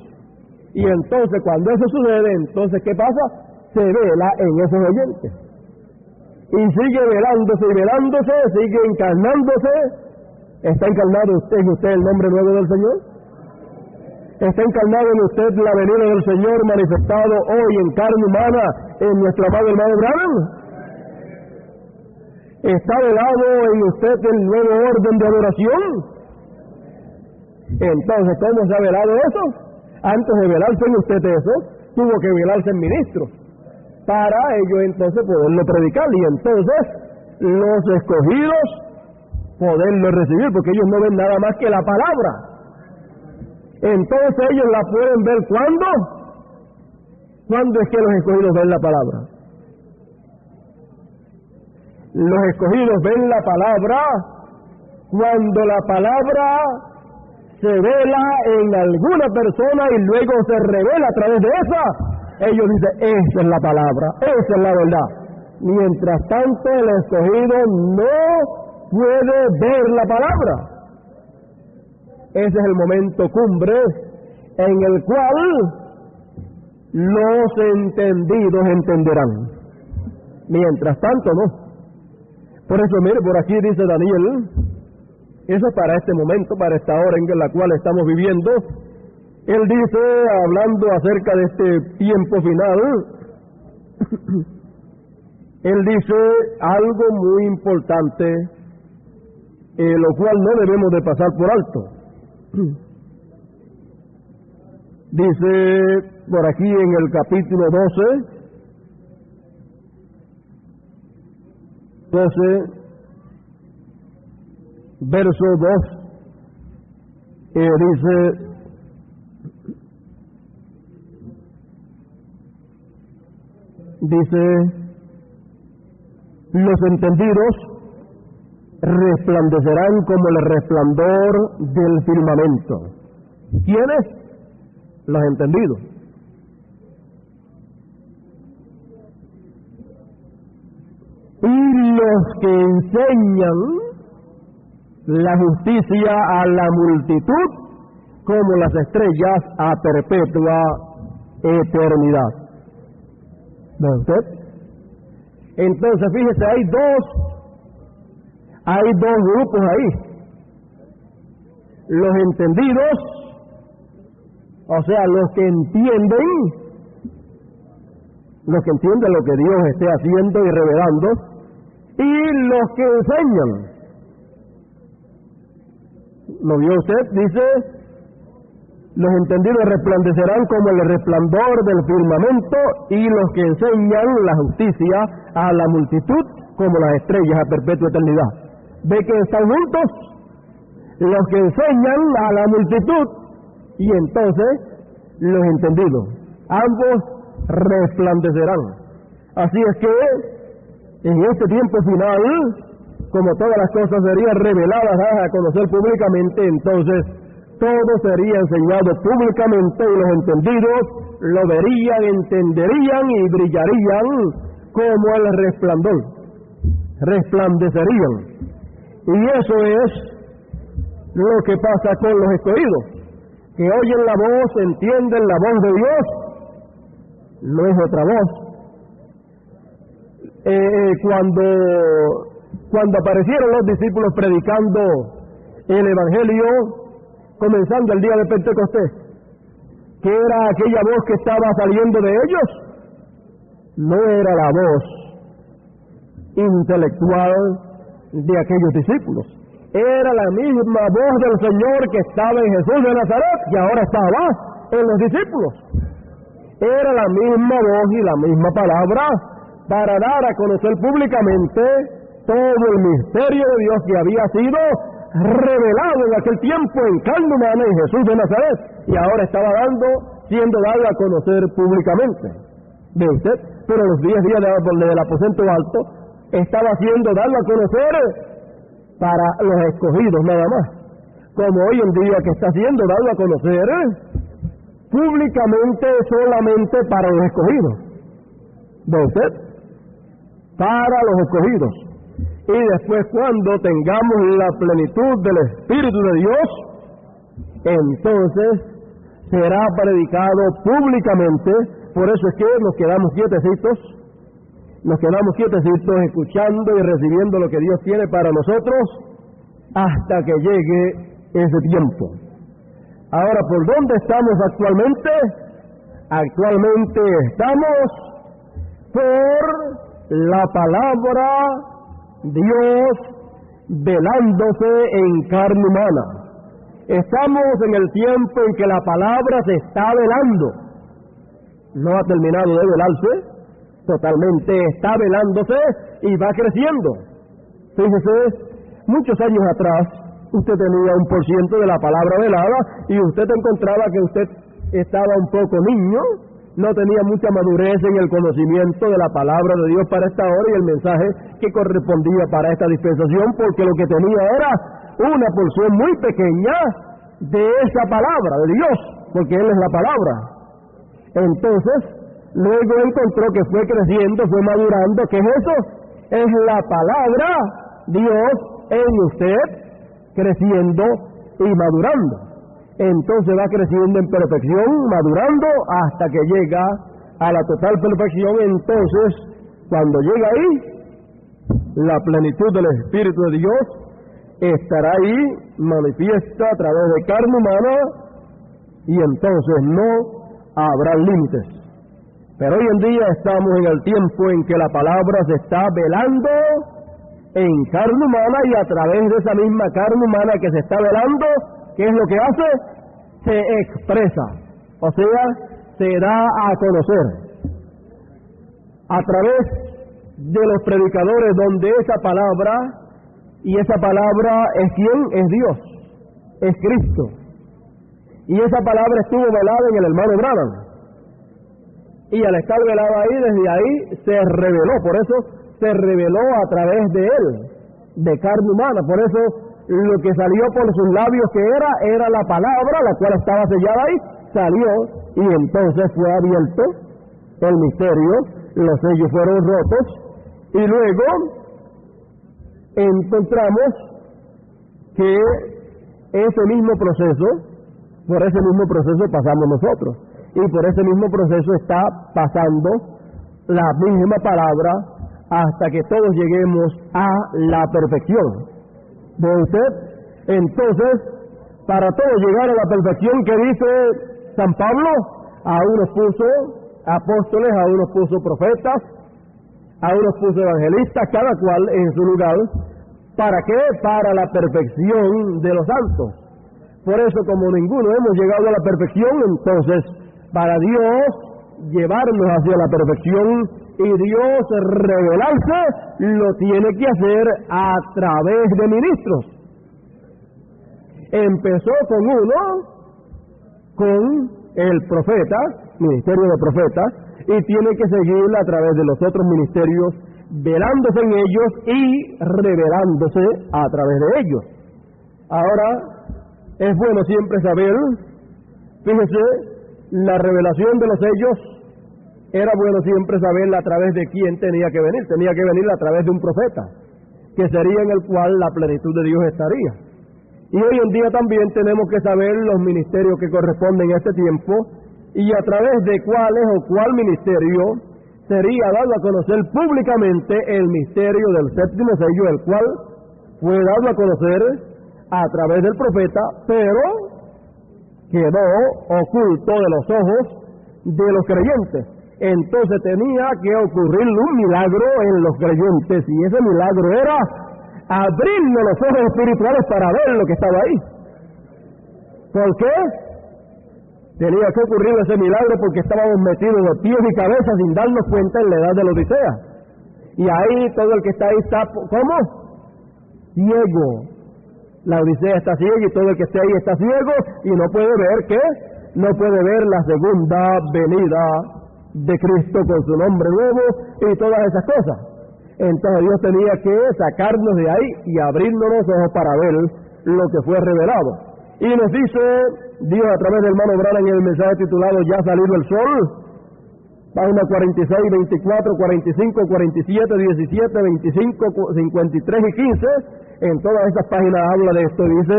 Y entonces, cuando eso sucede, entonces, ¿qué pasa? Se vela en esos oyentes. Y sigue velándose, sigue encarnándose. ¿Está encarnado usted en usted el nombre nuevo del Señor? ¿Está encarnado en usted la venida del Señor manifestado hoy en carne humana en nuestro amado hermano Branham? ¿Está velado en usted el nuevo orden de adoración? Entonces, ¿cómo se ha velado eso? Antes de velarse en usted eso, tuvo que velarse en ministros, para ellos entonces poderlo predicar, y entonces los escogidos poderlo recibir, porque ellos no ven nada más que la palabra. Entonces ellos la pueden ver ¿cuándo? ¿Cuándo es que los escogidos ven la palabra? Los escogidos ven la palabra cuando la palabra se vela en alguna persona y luego se revela a través de esa. Ellos dicen, esa es la palabra, esa es la verdad. Mientras tanto, el escogido no puede ver la palabra. Ese es el momento cumbre en el cual los entendidos entenderán. Mientras tanto, no. Por eso, mire, por aquí dice Daniel, eso para este momento, para esta hora en la cual estamos viviendo. Él dice, hablando acerca de este tiempo final, él dice algo muy importante, lo cual no debemos de pasar por alto. Dice por aquí en el capítulo 12, verso 2, dice, los entendidos resplandecerán como el resplandor del firmamento. ¿Quiénes? Los entendidos. Y los que enseñan la justicia a la multitud como las estrellas a perpetua eternidad. ¿Ve usted? Entonces, fíjese, hay dos grupos ahí. Los entendidos, o sea, los que entienden lo que Dios esté haciendo y revelando, y los que enseñan. ¿Lo vio usted? Dice, los entendidos resplandecerán como el resplandor del firmamento, y los que enseñan la justicia a la multitud como las estrellas a perpetua eternidad. ¿Ve que están juntos? Los que enseñan a la multitud y entonces los entendidos. Ambos resplandecerán. Así es que en este tiempo final, como todas las cosas serían reveladas a conocer públicamente, entonces todo sería enseñado públicamente y los entendidos lo verían, entenderían y brillarían como el resplandor. Resplandecerían. Y eso es lo que pasa con los escogidos, que oyen la voz, entienden la voz de Dios, no es otra voz, cuando aparecieron los discípulos predicando el Evangelio, comenzando el día de Pentecostés, ¿qué era aquella voz que estaba saliendo de ellos? No era la voz intelectual de aquellos discípulos, era la misma voz del Señor que estaba en Jesús de Nazaret, que ahora estaba en los discípulos. Era la misma voz y la misma palabra para dar a conocer públicamente todo el misterio de Dios que había sido revelado en aquel tiempo en carne humana en Jesús de Nazaret, y ahora estaba siendo dado a conocer públicamente. ¿Ve usted? Pero los 10 días del aposento alto estaba siendo dado a conocer para los escogidos nada más, como hoy en día que está siendo dado a conocer públicamente solamente para los escogidos. ¿Ve usted? Para los escogidos. Y después, cuando tengamos la plenitud del Espíritu de Dios, entonces será predicado públicamente. Por eso es que nos quedamos quietecitos escuchando y recibiendo lo que Dios tiene para nosotros hasta que llegue ese tiempo. Ahora, ¿por dónde estamos actualmente? Actualmente estamos por la palabra Dios velándose en carne humana. Estamos en el tiempo en que la palabra se está velando. No ha terminado de velarse, totalmente está velándose y va creciendo. Fíjese, muchos años atrás usted tenía 1% de la palabra velada y usted encontraba que usted estaba un poco niño, no tenía mucha madurez en el conocimiento de la palabra de Dios para esta hora y el mensaje que correspondía para esta dispensación, porque lo que tenía era una porción muy pequeña de esa palabra de Dios, porque Él es la palabra. Entonces, luego encontró que fue creciendo, fue madurando. ¿Qué es eso? Es la palabra Dios en usted, creciendo y madurando. Entonces va creciendo en perfección, madurando, hasta que llega a la total perfección. Entonces, cuando llega ahí, la plenitud del Espíritu de Dios estará ahí, manifiesta a través de carne humana, y entonces no habrá límites. Pero hoy en día estamos en el tiempo en que la palabra se está velando en carne humana, y a través de esa misma carne humana que se está velando, ¿qué es lo que hace? Se expresa, o sea, se da a conocer a través de los predicadores, donde esa palabra, y esa palabra es ¿quién? Es Dios, es Cristo. Y esa palabra estuvo velada en el hermano Branham, y al estar velada ahí, desde ahí se reveló. Por eso se reveló a través de él, de carne humana. Por eso lo que salió por sus labios, que era la palabra, la cual estaba sellada ahí, salió, y entonces fue abierto el misterio, los sellos fueron rotos, y luego encontramos que ese mismo proceso, por ese mismo proceso pasamos nosotros, y por ese mismo proceso está pasando la misma palabra hasta que todos lleguemos a la perfección. ¿Ve usted? Entonces, para todos llegar a la perfección, que dice San Pablo, a unos puso apóstoles, a unos puso profetas, a unos puso evangelistas, cada cual en su lugar. ¿Para qué? Para la perfección de los santos. Por eso, como ninguno hemos llegado a la perfección, entonces, para Dios llevarnos hacia la perfección y Dios revelarse, lo tiene que hacer a través de ministros. Empezó con uno, con el profeta, ministerio de profetas, y tiene que seguir a través de los otros ministerios, velándose en ellos y revelándose a través de ellos. Ahora, es bueno siempre saber, fíjese, la revelación de los sellos, era bueno siempre saberla a través de quién tenía que venir. Tenía que venir a través de un profeta, que sería en el cual la plenitud de Dios estaría. Y hoy en día también tenemos que saber los ministerios que corresponden a este tiempo, y a través de cuáles o cuál ministerio sería dado a conocer públicamente el misterio del séptimo sello, el cual fue dado a conocer a través del profeta, pero quedó oculto de los ojos de los creyentes. Entonces tenía que ocurrir un milagro en los creyentes, y ese milagro era abrirnos los ojos espirituales para ver lo que estaba ahí. ¿Por qué? Tenía que ocurrir ese milagro porque estábamos metidos de pies y cabeza sin darnos cuenta en la edad de la Odisea. Y ahí todo el que está ahí está, ¿cómo? Ciego. La Odisea está ciega y todo el que esté ahí está ciego y no puede ver, ¿qué? No puede ver la segunda venida de Cristo con su nombre nuevo y todas esas cosas. Entonces Dios tenía que sacarnos de ahí y abrirnos los ojos para ver lo que fue revelado. Y nos dice Dios a través del hermano Branham en el mensaje titulado Ya ha salido el sol, página 46, 24, 45, 47, 17, 25, 53 y 15, en todas estas páginas habla de esto. Dice,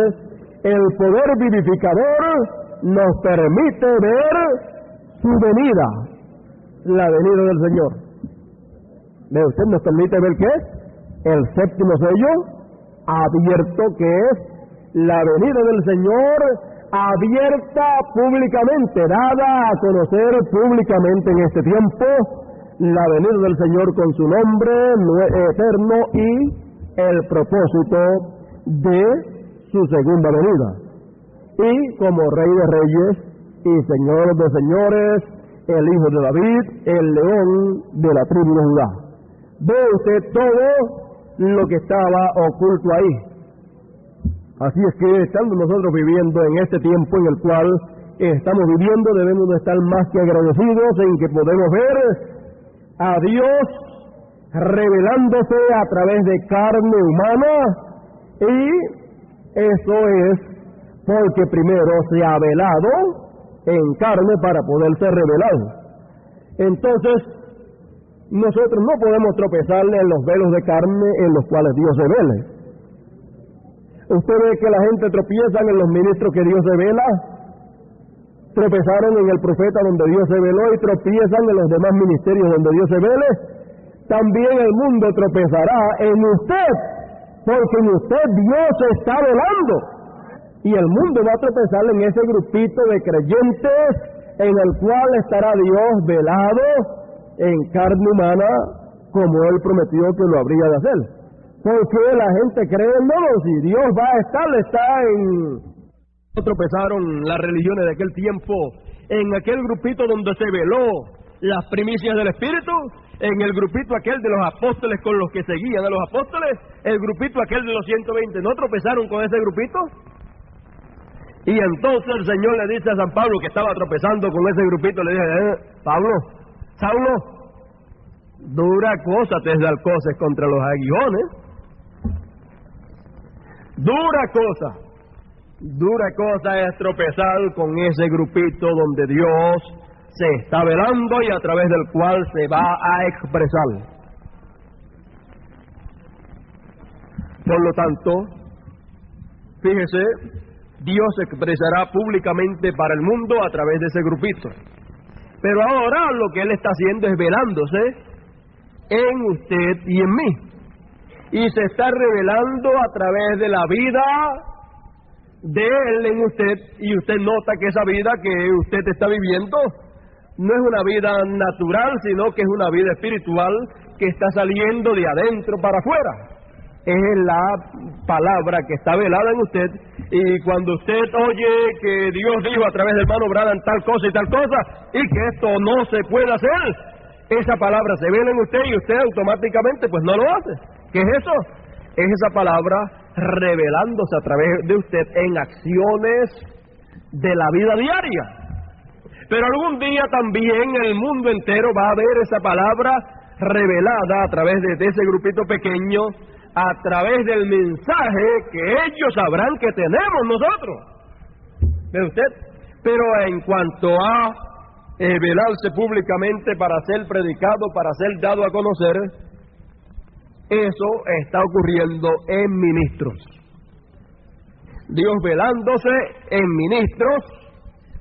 el poder vivificador nos permite ver su venida, la venida del Señor. ¿Ve usted? Nos permite ver ¿qué es? El séptimo sello abierto, que es la venida del Señor abierta públicamente, dada a conocer públicamente en este tiempo, la venida del Señor con su nombre eterno y el propósito de su segunda venida. Y como Rey de Reyes y Señor de Señores, el Hijo de David, el León de la tribu de Judá. Ve usted todo lo que estaba oculto ahí. Así es que estando nosotros viviendo en este tiempo en el cual estamos viviendo, debemos de estar más que agradecidos en que podemos ver a Dios revelándose a través de carne humana, y eso es porque primero se ha velado en carne para poder ser revelado. Entonces, nosotros no podemos tropezarle en los velos de carne en los cuales Dios se vele. Usted ve que la gente tropieza en los ministros que Dios revela, tropezaron en el profeta donde Dios se veló y tropiezan en los demás ministerios donde Dios se vele. También el mundo tropezará en usted, porque en usted Dios está velando. Y el mundo va a tropezar en ese grupito de creyentes en el cual estará Dios velado en carne humana, como Él prometió que lo habría de hacer. Porque la gente cree, no, si Dios va a estar, está en... Tropezaron las religiones de aquel tiempo en aquel grupito donde se veló las primicias del Espíritu, en el grupito aquel de los apóstoles con los que seguían a los apóstoles, el grupito aquel de los 120, ¿no tropezaron con ese grupito? Y entonces el Señor le dice a San Pablo, que estaba tropezando con ese grupito, le dice, Pablo, Saulo, dura cosa te es dar cosas contra los aguijones. Dura cosa es tropezar con ese grupito donde Dios se está velando y a través del cual se va a expresar. Por lo tanto, fíjese, Dios se expresará públicamente para el mundo a través de ese grupito. Pero ahora lo que Él está haciendo es velándose en usted y en mí. Y se está revelando a través de la vida de Él en usted, y usted nota que esa vida que usted está viviendo no es una vida natural, sino que es una vida espiritual que está saliendo de adentro para afuera. Es la palabra que está velada en usted, y cuando usted oye que Dios dijo a través del hermano Branham tal cosa y tal cosa, y que esto no se puede hacer, esa palabra se vela en usted y usted automáticamente pues no lo hace. ¿Qué es eso? Es esa palabra revelándose a través de usted en acciones de la vida diaria. Pero algún día también el mundo entero va a ver esa palabra revelada a través de ese grupito pequeño, a través del mensaje que ellos sabrán que tenemos nosotros. ¿Ve usted? Pero en cuanto a velarse públicamente para ser predicado, para ser dado a conocer, eso está ocurriendo en ministros. Dios velándose en ministros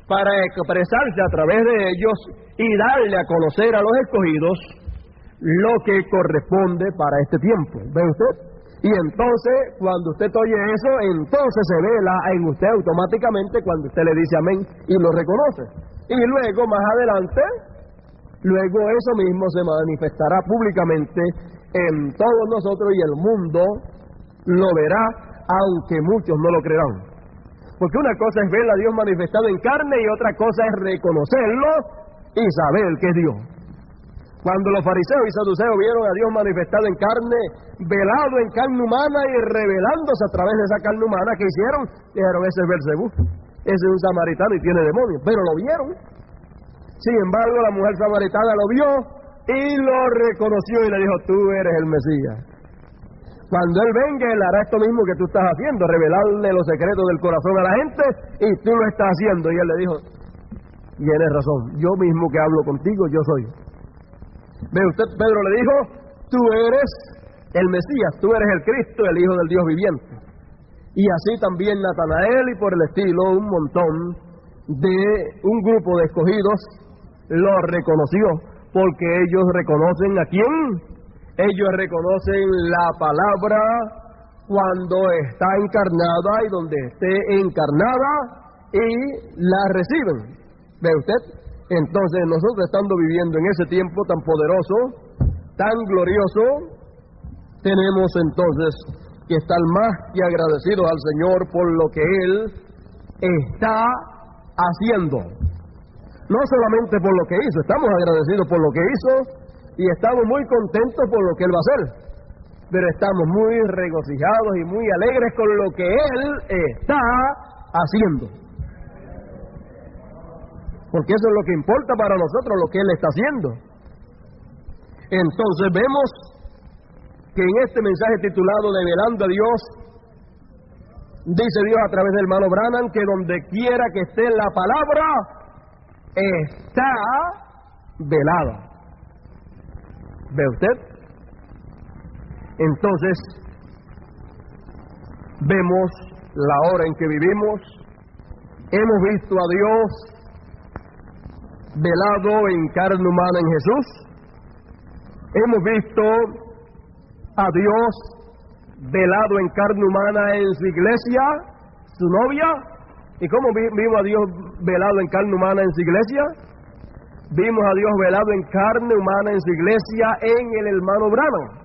para expresarse a través de ellos y darle a conocer a los escogidos lo que corresponde para este tiempo. ¿Ve usted? Y entonces, cuando usted oye eso, entonces se vela en usted automáticamente cuando usted le dice amén y lo reconoce. Y luego, más adelante, luego eso mismo se manifestará públicamente en todos nosotros y el mundo lo verá, aunque muchos no lo creerán. Porque una cosa es ver a Dios manifestado en carne y otra cosa es reconocerlo y saber que es Dios. Cuando los fariseos y saduceos vieron a Dios manifestado en carne, velado en carne humana y revelándose a través de esa carne humana, ¿qué hicieron? Dijeron, ese es Belcebú, ese es un samaritano y tiene demonios, pero lo vieron. Sin embargo, la mujer samaritana lo vio y lo reconoció y le dijo, tú eres el Mesías. Cuando Él venga, Él hará esto mismo que tú estás haciendo, revelarle los secretos del corazón a la gente, y tú lo estás haciendo. Y Él le dijo, tienes razón, yo mismo que hablo contigo, yo soy. Ve usted, Pedro le dijo, tú eres el Mesías, tú eres el Cristo, el Hijo del Dios viviente. Y así también Natanael y por el estilo, un montón de un grupo de escogidos lo reconoció, porque ellos reconocen a quién. Ellos reconocen la palabra cuando está encarnada y donde esté encarnada y la reciben. ¿Ve usted? Entonces nosotros estando viviendo en ese tiempo tan poderoso, tan glorioso, tenemos entonces que estar más que agradecidos al Señor por lo que Él está haciendo. No solamente por lo que hizo, estamos agradecidos por lo que hizo, y estamos muy contentos por lo que Él va a hacer, pero estamos muy regocijados y muy alegres con lo que Él está haciendo, porque eso es lo que importa para nosotros, lo que Él está haciendo. Entonces vemos que en este mensaje titulado Develando a Dios, dice Dios a través del hermano Branham que donde quiera que esté la palabra está velada. ¿Ve usted? Entonces, vemos la hora en que vivimos, hemos visto a Dios velado en carne humana en Jesús, hemos visto a Dios velado en carne humana en su iglesia, su novia. ¿Y cómo vimos a Dios velado en carne humana en su iglesia? Vimos a Dios velado en carne humana en su iglesia en el hermano Branham,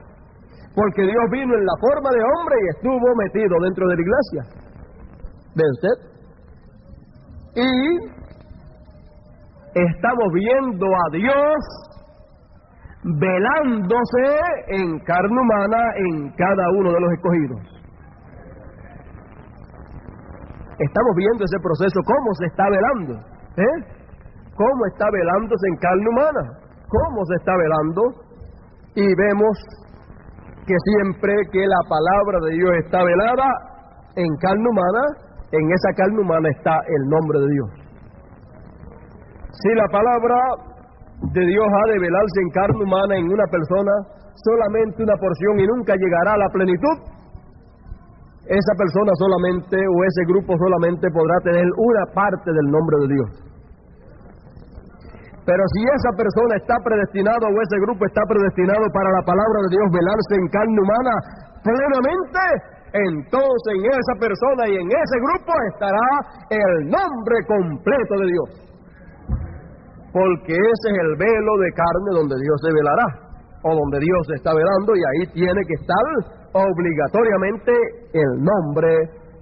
porque Dios vino en la forma de hombre y estuvo metido dentro de la iglesia. ¿Ve usted? Y estamos viendo a Dios velándose en carne humana en cada uno de los escogidos. Estamos viendo ese proceso, cómo se está velando, cómo está velándose en carne humana, cómo se está velando, y vemos que siempre que la palabra de Dios está velada en carne humana, en esa carne humana está el nombre de Dios. Si la palabra de Dios ha de velarse en carne humana en una persona, solamente una porción y nunca llegará a la plenitud, esa persona solamente o ese grupo solamente podrá tener una parte del nombre de Dios. Pero si esa persona está predestinado o ese grupo está predestinado para la palabra de Dios velarse en carne humana plenamente, entonces en esa persona y en ese grupo estará el nombre completo de Dios. Porque ese es el velo de carne donde Dios se velará, o donde Dios se está velando, y ahí tiene que estar obligatoriamente el nombre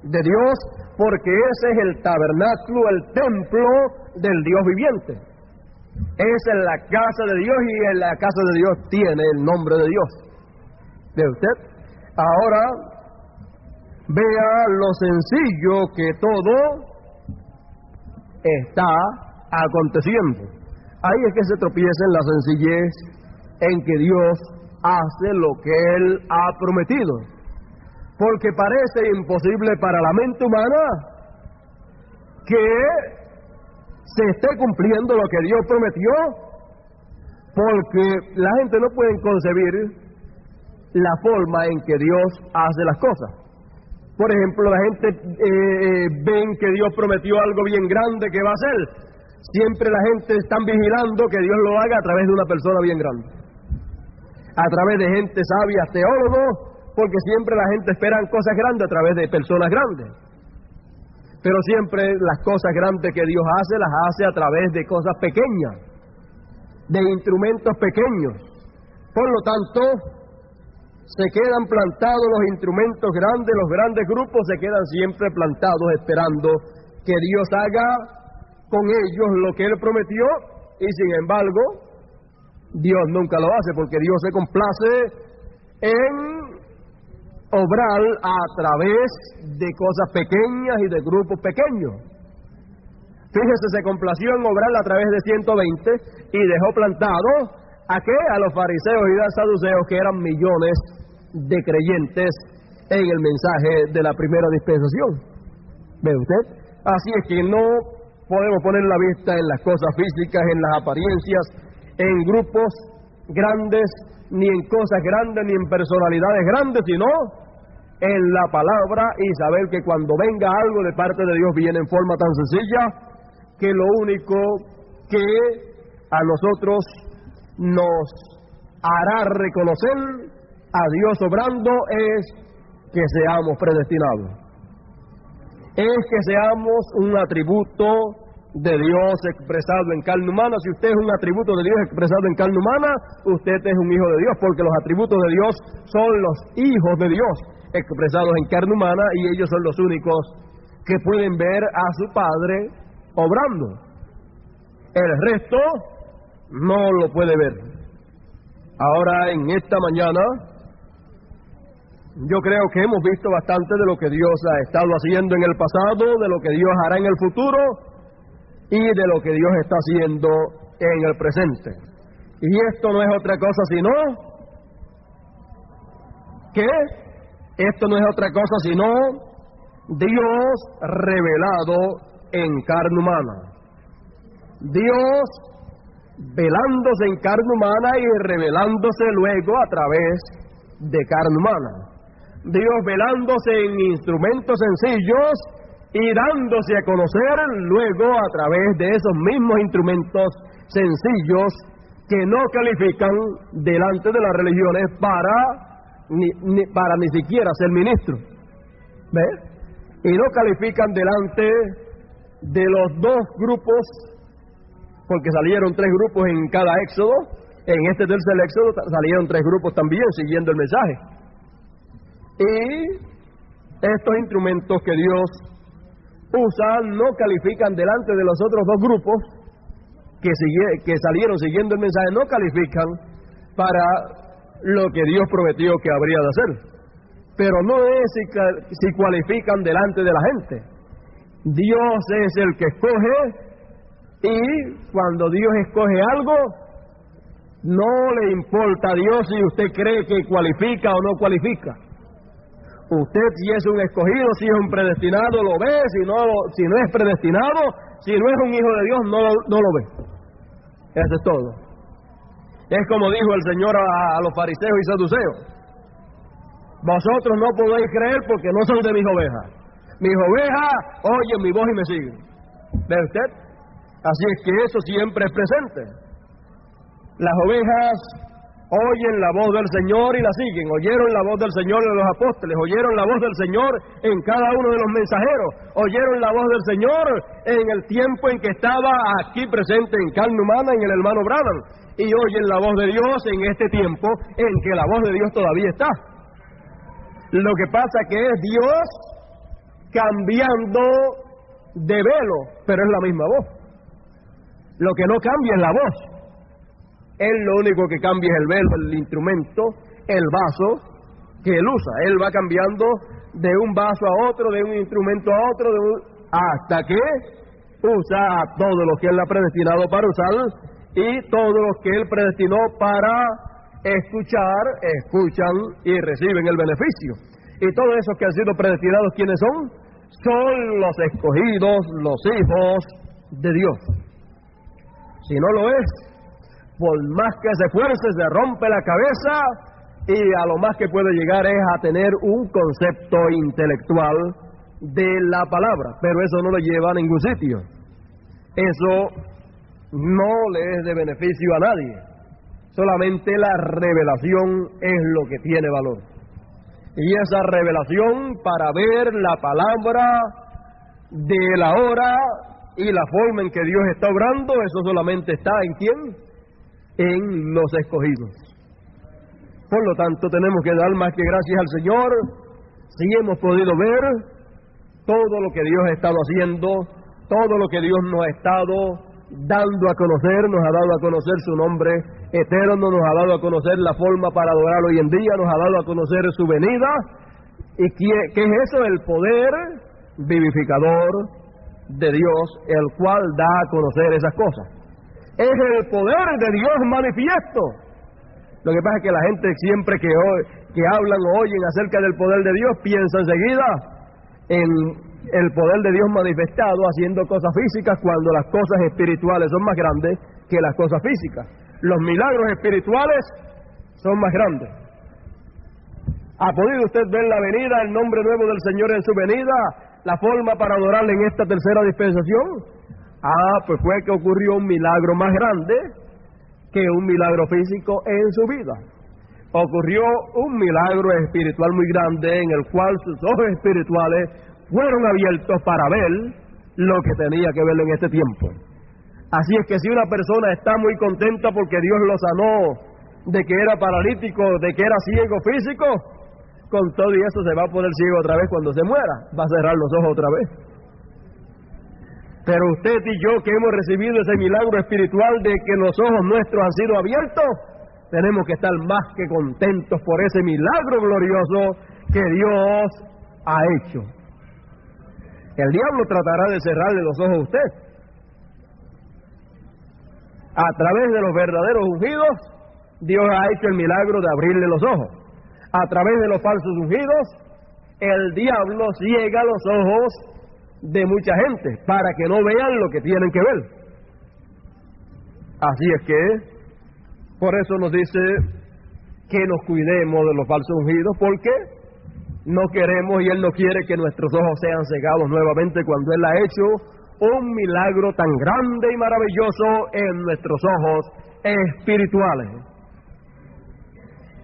de Dios, porque ese es el tabernáculo, el templo del Dios viviente. Esa es la casa de Dios, y en la casa de Dios tiene el nombre de Dios. ¿Ve usted? Ahora vea lo sencillo que todo está aconteciendo. Ahí es que se tropieza en la sencillez en que Dios hace lo que Él ha prometido, porque parece imposible para la mente humana que se esté cumpliendo lo que Dios prometió, porque la gente no puede concebir la forma en que Dios hace las cosas. Por ejemplo, la gente ven que Dios prometió algo bien grande que va a hacer. Siempre la gente está vigilando que Dios lo haga a través de una persona bien grande, a través de gente sabia, teólogos, porque siempre la gente espera cosas grandes a través de personas grandes. Pero siempre las cosas grandes que Dios hace, las hace a través de cosas pequeñas, de instrumentos pequeños. Por lo tanto, se quedan plantados los instrumentos grandes, los grandes grupos se quedan siempre plantados esperando que Dios haga con ellos lo que Él prometió, y sin embargo, Dios nunca lo hace, porque Dios se complace en obrar a través de cosas pequeñas y de grupos pequeños. Fíjese, se complació en obrar a través de 120 y dejó plantados ¿a qué? A los fariseos y a los saduceos, que eran millones de creyentes en el mensaje de la primera dispensación. ¿Ve usted? Así es que no podemos poner la vista en las cosas físicas, en las apariencias, en grupos grandes, ni en cosas grandes, ni en personalidades grandes, sino en la palabra, y saber que cuando venga algo de parte de Dios viene en forma tan sencilla que lo único que a nosotros nos hará reconocer a Dios obrando es que seamos predestinados, es que seamos un atributo de Dios expresado en carne humana. Si usted es un atributo de Dios expresado en carne humana, usted es un hijo de Dios, porque los atributos de Dios son los hijos de Dios expresados en carne humana, y ellos son los únicos que pueden ver a su Padre obrando. El resto no lo puede ver. Ahora, en esta mañana, yo creo que hemos visto bastante de lo que Dios ha estado haciendo en el pasado, de lo que Dios hará en el futuro y de lo que Dios está haciendo en el presente. Y esto no es otra cosa sino que esto no es otra cosa sino Dios revelado en carne humana. Dios velándose en carne humana y revelándose luego a través de carne humana. Dios velándose en instrumentos sencillos y dándose a conocer luego a través de esos mismos instrumentos sencillos que no califican delante de las religiones para ni siquiera ser ministros. ¿Ves? Y no califican delante de los dos grupos, porque salieron 3 grupos en cada éxodo. En este tercer éxodo salieron 3 grupos también siguiendo el mensaje. Y estos instrumentos que Dios usa no califican delante de los otros 2 grupos que salieron siguiendo el mensaje, no califican para lo que Dios prometió que habría de hacer. Pero no es si cualifican delante de la gente. Dios es el que escoge, y cuando Dios escoge algo, no le importa a Dios si usted cree que cualifica o no cualifica. Usted, si es un escogido, si es un predestinado, lo ve. Si no es predestinado, si no es un hijo de Dios, no lo ve. Eso es todo. Es como dijo el Señor a los fariseos y saduceos: vosotros no podéis creer porque no son de mis ovejas. Mis ovejas oyen mi voz y me siguen. ¿Ve usted? Así es que eso siempre es presente. Las ovejas oyen la voz del Señor y la siguen. Oyeron la voz del Señor en los apóstoles, oyeron la voz del Señor en cada uno de los mensajeros, oyeron la voz del Señor en el tiempo en que estaba aquí presente en carne humana en el hermano Branham, y oyen la voz de Dios en este tiempo en que la voz de Dios todavía está. Lo que pasa que es Dios cambiando de velo, pero es la misma voz. Lo que no cambia es la voz. Él lo único que cambia es el velo, el instrumento, el vaso que él usa. Él va cambiando de un vaso a otro, de un instrumento a otro, hasta que usa a todos los que él ha predestinado para usar, y todos los que él predestinó para escuchar, escuchan y reciben el beneficio. Y todos esos que han sido predestinados, ¿quiénes son? Son los escogidos, los hijos de Dios. Si no lo es, por más que se esfuerce, se rompe la cabeza y a lo más que puede llegar es a tener un concepto intelectual de la palabra, pero eso no lo lleva a ningún sitio. Eso no le es de beneficio a nadie. Solamente la revelación es lo que tiene valor. Y esa revelación para ver la palabra de la hora y la forma en que Dios está obrando, eso solamente está ¿en quién? En los escogidos. Por lo tanto, tenemos que dar más que gracias al Señor si hemos podido ver todo lo que Dios ha estado haciendo, todo lo que Dios nos ha estado dando a conocer, nos ha dado a conocer su nombre eterno, nos ha dado a conocer la forma para adorar hoy en día, nos ha dado a conocer su venida. ¿Y qué es eso? El poder vivificador de Dios, el cual da a conocer esas cosas. Es el poder de Dios manifiesto. Lo que pasa es que la gente siempre que hablan o oyen acerca del poder de Dios piensa enseguida en el poder de Dios manifestado haciendo cosas físicas, cuando las cosas espirituales son más grandes que las cosas físicas. Los milagros espirituales son más grandes. ¿Ha podido usted ver la venida, el nombre nuevo del Señor en su venida, la forma para adorarle en esta tercera dispensación? Pues fue que ocurrió un milagro más grande que un milagro físico en su vida. Ocurrió un milagro espiritual muy grande en el cual sus ojos espirituales fueron abiertos para ver lo que tenía que ver en este tiempo. Así es que si una persona está muy contenta porque Dios lo sanó de que era paralítico, de que era ciego físico, con todo y eso se va a poner ciego otra vez cuando se muera, va a cerrar los ojos otra vez. Pero usted y yo, que hemos recibido ese milagro espiritual de que los ojos nuestros han sido abiertos, tenemos que estar más que contentos por ese milagro glorioso que Dios ha hecho. El diablo tratará de cerrarle los ojos a usted. A través de los verdaderos ungidos, Dios ha hecho el milagro de abrirle los ojos. A través de los falsos ungidos, el diablo ciega los ojos de mucha gente para que no vean lo que tienen que ver. Así es que por eso nos dice que nos cuidemos de los falsos ungidos, porque no queremos y Él no quiere que nuestros ojos sean cegados nuevamente cuando Él ha hecho un milagro tan grande y maravilloso en nuestros ojos espirituales.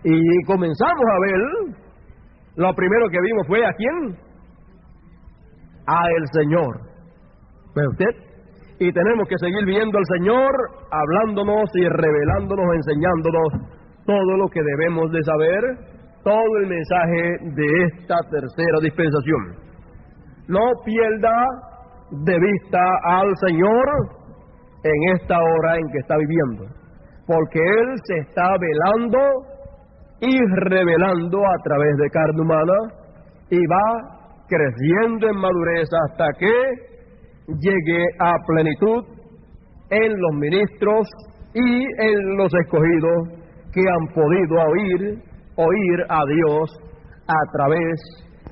Y comenzamos a ver, lo primero que vimos fue ¿a quién? A el Señor. ¿Ve usted? Y tenemos que seguir viendo al Señor, hablándonos y revelándonos, enseñándonos todo lo que debemos de saber, todo el mensaje de esta tercera dispensación. No pierda de vista al Señor en esta hora en que está viviendo, porque Él se está velando y revelando a través de carne humana y va creciendo en madurez hasta que llegue a plenitud en los ministros y en los escogidos que han podido oír a Dios a través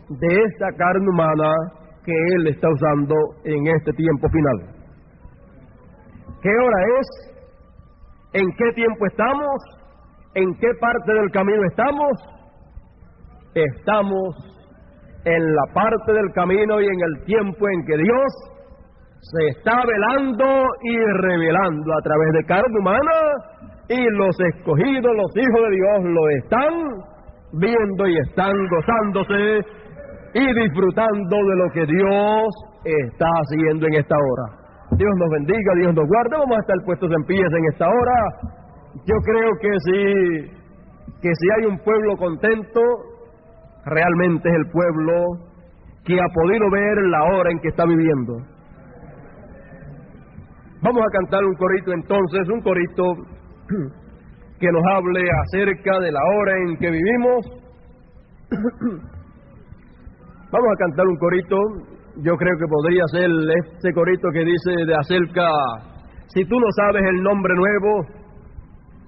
de esta carne humana que Él está usando en este tiempo final. ¿Qué hora es? ¿En qué tiempo estamos? ¿En qué parte del camino estamos? Estamos en la parte del camino y en el tiempo en que Dios se está velando y revelando a través de carne humana, y los escogidos, los hijos de Dios, lo están viendo y están gozándose y disfrutando de lo que Dios está haciendo en esta hora. Dios nos bendiga, Dios nos guarde. Vamos a estar puestos en pie en esta hora. Yo creo que si hay un pueblo contento, realmente es el pueblo que ha podido ver la hora en que está viviendo. Vamos a cantar un corito entonces, un corito que nos hable acerca de la hora en que vivimos. Vamos a cantar un corito, yo creo que podría ser este corito que dice de acerca, si tú no sabes el nombre nuevo,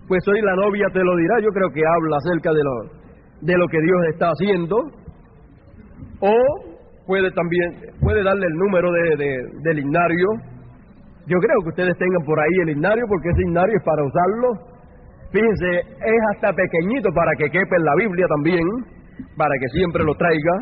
pues hoy la novia te lo dirá. Yo creo que habla acerca de lo que Dios está haciendo, o puede darle el número del himnario. Yo creo que ustedes tengan por ahí el himnario, porque ese himnario es para usarlo Fíjense, es hasta pequeñito para que quepa en la Biblia también, para que siempre lo traiga.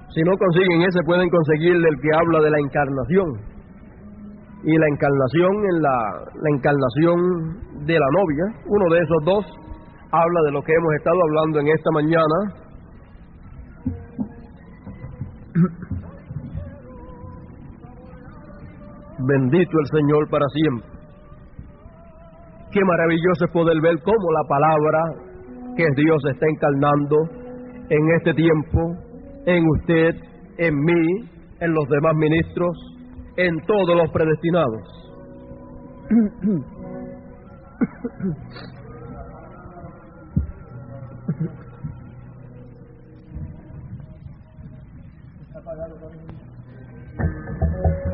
Si no consiguen ese, pueden conseguir el que habla de la encarnación. Y la encarnación en la encarnación de la novia, uno de esos dos, habla de lo que hemos estado hablando en esta mañana. Bendito el Señor para siempre. Qué maravilloso es poder ver cómo la palabra que es Dios se está encarnando en este tiempo, en usted, en mí, en los demás ministros, en todos los predestinados.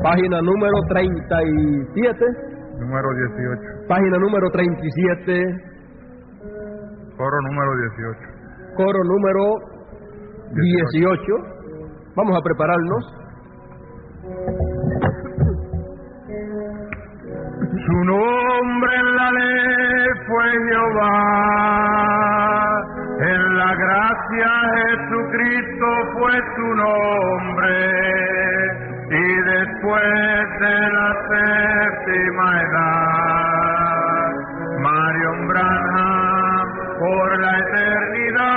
Página número 37.
Número 18.
Página número 37.
Coro número 18.
Coro número 18. Vamos a prepararnos.
Su nombre en la ley fue Jehová, en la gracia Jesucristo fue su nombre, y después de la séptima edad, Marion Branham por la eternidad,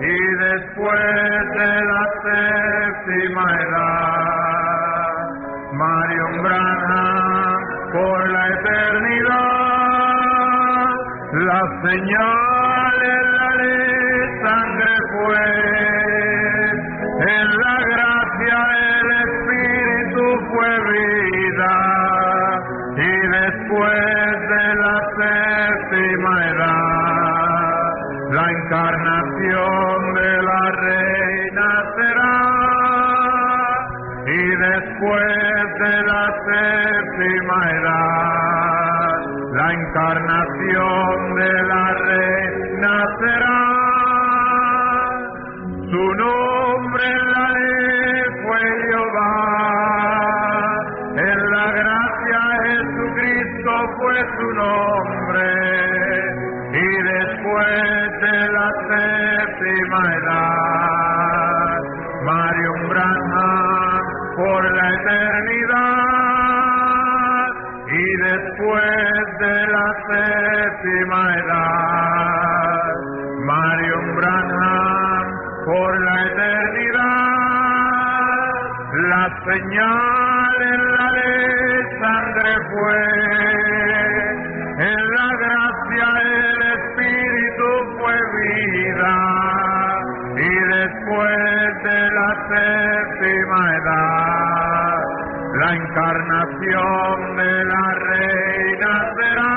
y después de la séptima edad, Marion Branham por la eternidad, la señal en la ley sangre fue, en la gracia el Espíritu fue vida, y después de la séptima edad, la encarnación de la reina será, y después de la séptima edad, la encarnación de la reina será. Su nombre en la ley fue Jehová, en la gracia Jesucristo fue su nombre, y después de la séptima edad, Marion Branham por la eternidad, y después de la séptima edad, Marion Branham por la eternidad, la señal en la ley sangre fue, en la gracia el Espíritu fue vida, y después de la séptima edad, la encarnación de la reina será,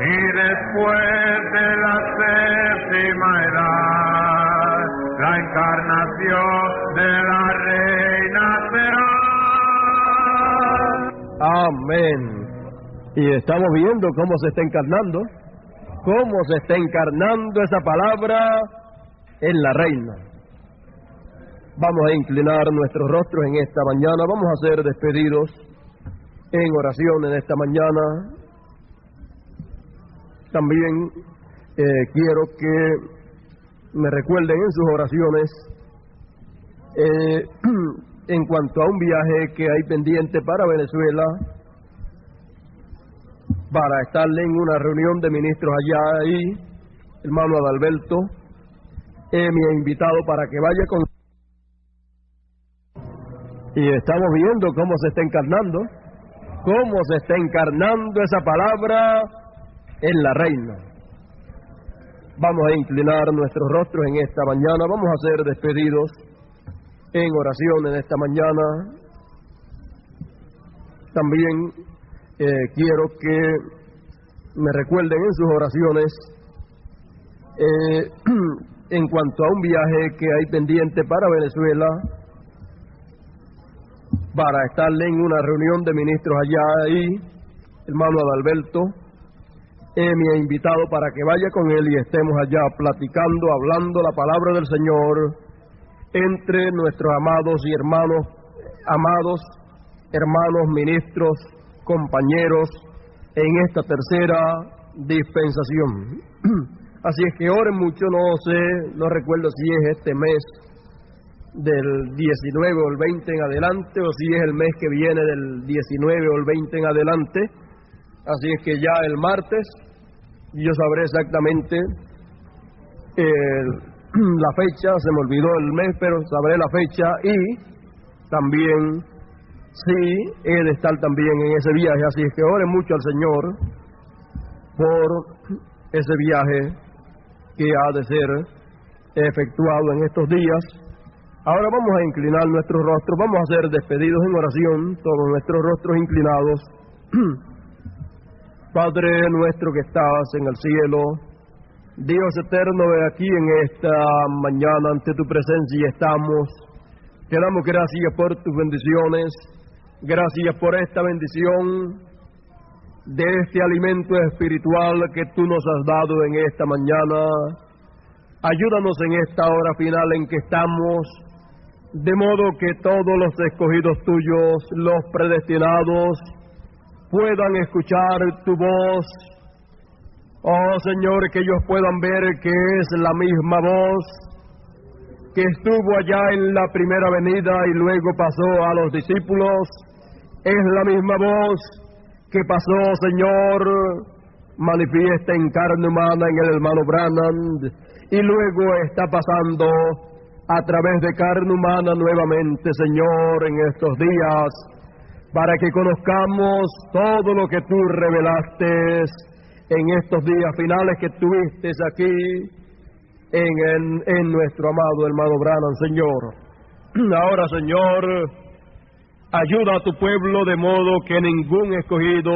y después de la séptima edad, la encarnación de la reina será.
Amén. Y estamos viendo cómo se está encarnando, esa palabra en la reina. Vamos a inclinar nuestros rostros en esta mañana, vamos a ser despedidos en oración en esta mañana. También quiero que me recuerden en sus oraciones en cuanto a un viaje que hay pendiente para Venezuela, para estar en una reunión de ministros allá. Ahí, hermano Adalberto me ha invitado para que vaya con. Y estamos viendo cómo se está encarnando esa palabra en la reina. Vamos a inclinar nuestros rostros en esta mañana, vamos a ser despedidos en oración en esta mañana. También quiero que me recuerden en sus oraciones en cuanto a un viaje que hay pendiente para Venezuela, para estar en una reunión de ministros allá y hermano Adalberto me ha invitado para que vaya con él y estemos allá platicando, hablando la palabra del Señor entre nuestros amados hermanos, ministros, compañeros en esta tercera dispensación. Así es que oren mucho, no recuerdo si es este mes del 19 o el 20 en adelante, o si es el mes que viene del 19 o el 20 en adelante. Así es que ya el martes yo sabré exactamente la fecha, se me olvidó el mes, pero sabré la fecha y también sí he de estar también en ese viaje. Así es que oren mucho al Señor por ese viaje que ha de ser efectuado en estos días. Ahora vamos a inclinar nuestros rostros, vamos a ser despedidos en oración, todos nuestros rostros inclinados. Padre nuestro que estás en el cielo, Dios eterno, aquí en esta mañana ante tu presencia estamos. Te damos gracias por tus bendiciones, gracias por esta bendición de este alimento espiritual que tú nos has dado en esta mañana. Ayúdanos en esta hora final en que estamos, de modo que todos los escogidos tuyos, los predestinados, puedan escuchar tu voz. Oh Señor, que ellos puedan ver que es la misma voz que estuvo allá en la primera venida y luego pasó a los discípulos. Es la misma voz que pasó, Señor, manifiesta en carne humana en el hermano Branham, y luego está pasando a través de carne humana nuevamente, Señor, en estos días, para que conozcamos todo lo que tú revelaste en estos días finales que tuviste aquí en nuestro amado hermano Branham, Señor. Ahora, Señor, ayuda a tu pueblo de modo que ningún escogido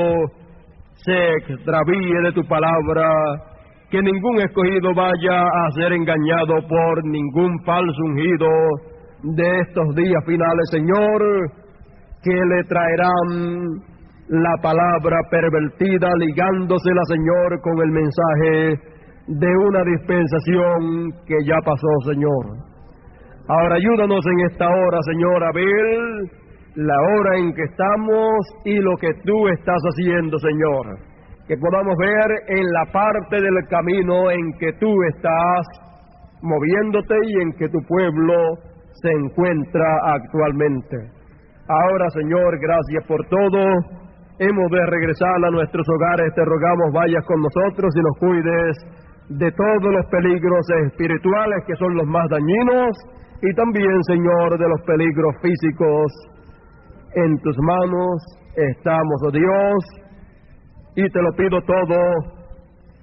se extravíe de tu palabra, que ningún escogido vaya a ser engañado por ningún falso ungido de estos días finales, Señor, que le traerán la palabra pervertida, ligándosela, Señor, con el mensaje de una dispensación que ya pasó, Señor. Ahora ayúdanos en esta hora, Señor, a ver la hora en que estamos y lo que tú estás haciendo, Señor. Que podamos ver en la parte del camino en que tú estás moviéndote y en que tu pueblo se encuentra actualmente. Ahora, Señor, gracias por todo. Hemos de regresar a nuestros hogares. Te rogamos vayas con nosotros y nos cuides de todos los peligros espirituales que son los más dañinos y también, Señor, de los peligros físicos. En tus manos estamos, oh Dios, y te lo pido todo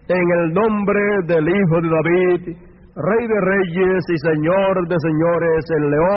en el nombre del Hijo de David, Rey de Reyes y Señor de Señores, el León